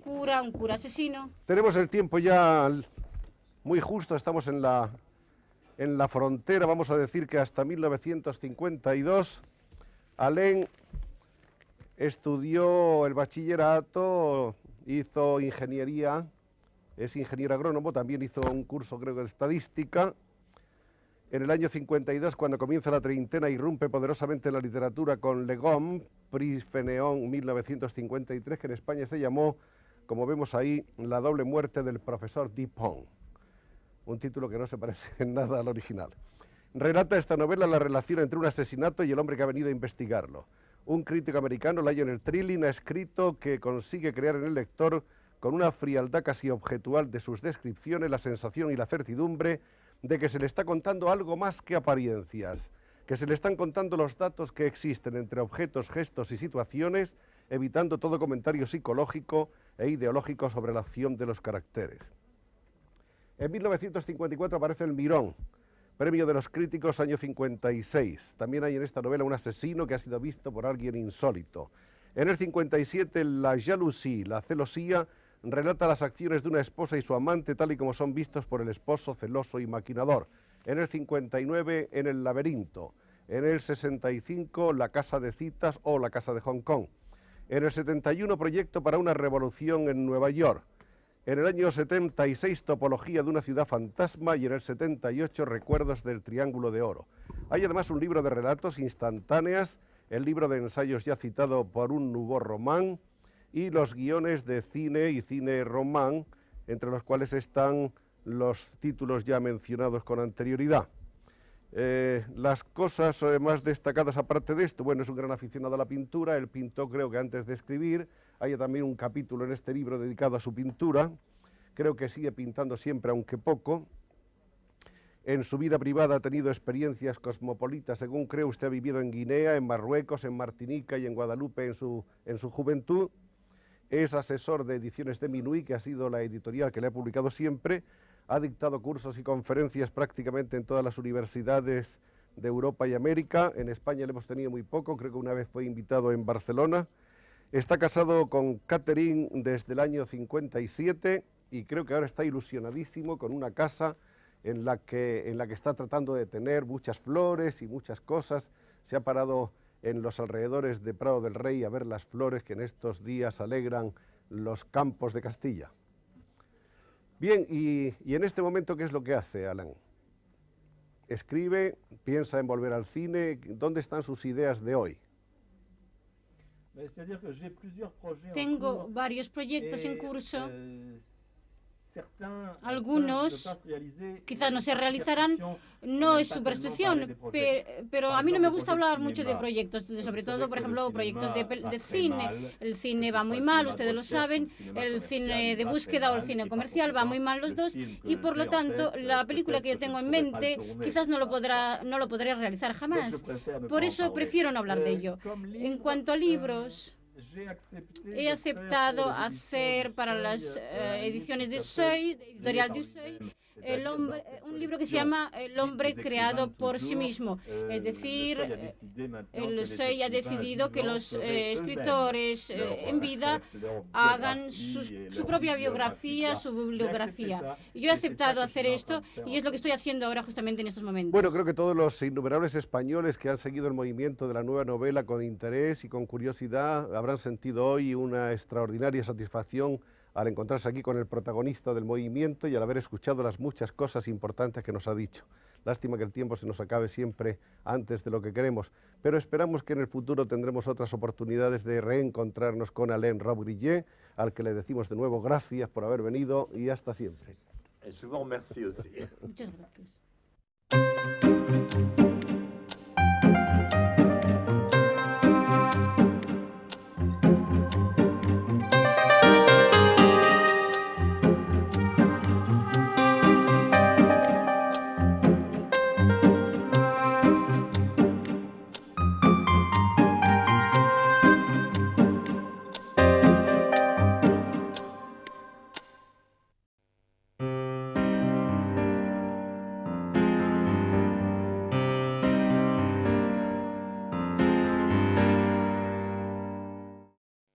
Un cura asesino. Tenemos el tiempo ya muy justo, estamos en la frontera, vamos a decir que hasta 1952, Alain estudió el bachillerato, hizo ingeniería, es ingeniero agrónomo, también hizo un curso creo que de estadística. En el año 52, cuando comienza la treintena, irrumpe poderosamente en la literatura con Le Gomme, Prix Fénéon 1953, que en España se llamó, como vemos ahí, La doble muerte del profesor Dupont. Un título que no se parece en nada al original. Relata esta novela la relación entre un asesinato y el hombre que ha venido a investigarlo. Un crítico americano, Lionel Trilling, ha escrito que consigue crear en el lector, con una frialdad casi objetual de sus descripciones, la sensación y la certidumbre de que se le está contando algo más que apariencias, que se le están contando los datos que existen entre objetos, gestos y situaciones, evitando todo comentario psicológico e ideológico sobre la acción de los caracteres. En 1954 aparece El Mirón, premio de los críticos, año 56. También hay en esta novela un asesino que ha sido visto por alguien insólito. En el 57, La jalousie, la celosía, relata las acciones de una esposa y su amante tal y como son vistos por el esposo celoso y maquinador. En el 59, En el laberinto. En el 65, La casa de citas o La casa de Hong Kong. En el 71, Proyecto para una revolución en Nueva York. En el año 76, Topología de una ciudad fantasma, y en el 78, Recuerdos del Triángulo de Oro. Hay además un libro de relatos instantáneas, el libro de ensayos ya citado por un Nouveau Roman, y los guiones de cine y cine román, entre los cuales están los títulos ya mencionados con anterioridad. Las cosas más destacadas aparte de esto, bueno, es un gran aficionado a la pintura, él pintó creo que antes de escribir, hay también un capítulo en este libro dedicado a su pintura, creo que sigue pintando siempre aunque poco. En su vida privada ha tenido experiencias cosmopolitas, según creo usted ha vivido en Guinea, en Marruecos, en Martinica y en Guadalupe en su juventud. Es asesor de Ediciones de Minuit, que ha sido la editorial que le ha publicado siempre. Ha dictado cursos y conferencias prácticamente en todas las universidades de Europa y América. En España le hemos tenido muy poco, creo que una vez fue invitado en Barcelona. Está casado con Catherine desde el año 57 y creo que ahora está ilusionadísimo con una casa en la que está tratando de tener muchas flores y muchas cosas. Se ha parado en los alrededores de Prado del Rey a ver las flores que en estos días alegran los campos de Castilla. Bien, y en este momento, ¿qué es lo que hace Alain? Escribe, piensa en volver al cine. ¿Dónde están sus ideas de hoy? Tengo varios proyectos en curso. Algunos quizás no se realizarán, no es superstición, pero a mí no me gusta hablar mucho de proyectos, sobre todo, por ejemplo, proyectos de cine. El cine va muy mal, ustedes lo saben, el cine de búsqueda o el cine comercial va muy mal los dos, y por lo tanto la película que yo tengo en mente quizás no lo podré realizar jamás. Por eso prefiero no hablar de ello. En cuanto a libros, he aceptado hacer para las ediciones de Seuil, editorial du Seuil, un libro que se llama El hombre creado por sí mismo. Es decir, el Seuil ha decidido que los escritores en vida hagan su propia biografía, su bibliografía. Yo he aceptado hacer esto y es lo que estoy haciendo ahora justamente en estos momentos. Bueno, creo que todos los innumerables españoles que han seguido el movimiento de la nueva novela con interés y con curiosidad habrán sentido hoy una extraordinaria satisfacción al encontrarse aquí con el protagonista del movimiento y al haber escuchado las muchas cosas importantes que nos ha dicho. Lástima que el tiempo se nos acabe siempre antes de lo que queremos, pero esperamos que en el futuro tendremos otras oportunidades de reencontrarnos con Alain Robbe-Grillet, al que le decimos de nuevo gracias por haber venido y hasta siempre. Je vous remercie aussi. Muchas gracias.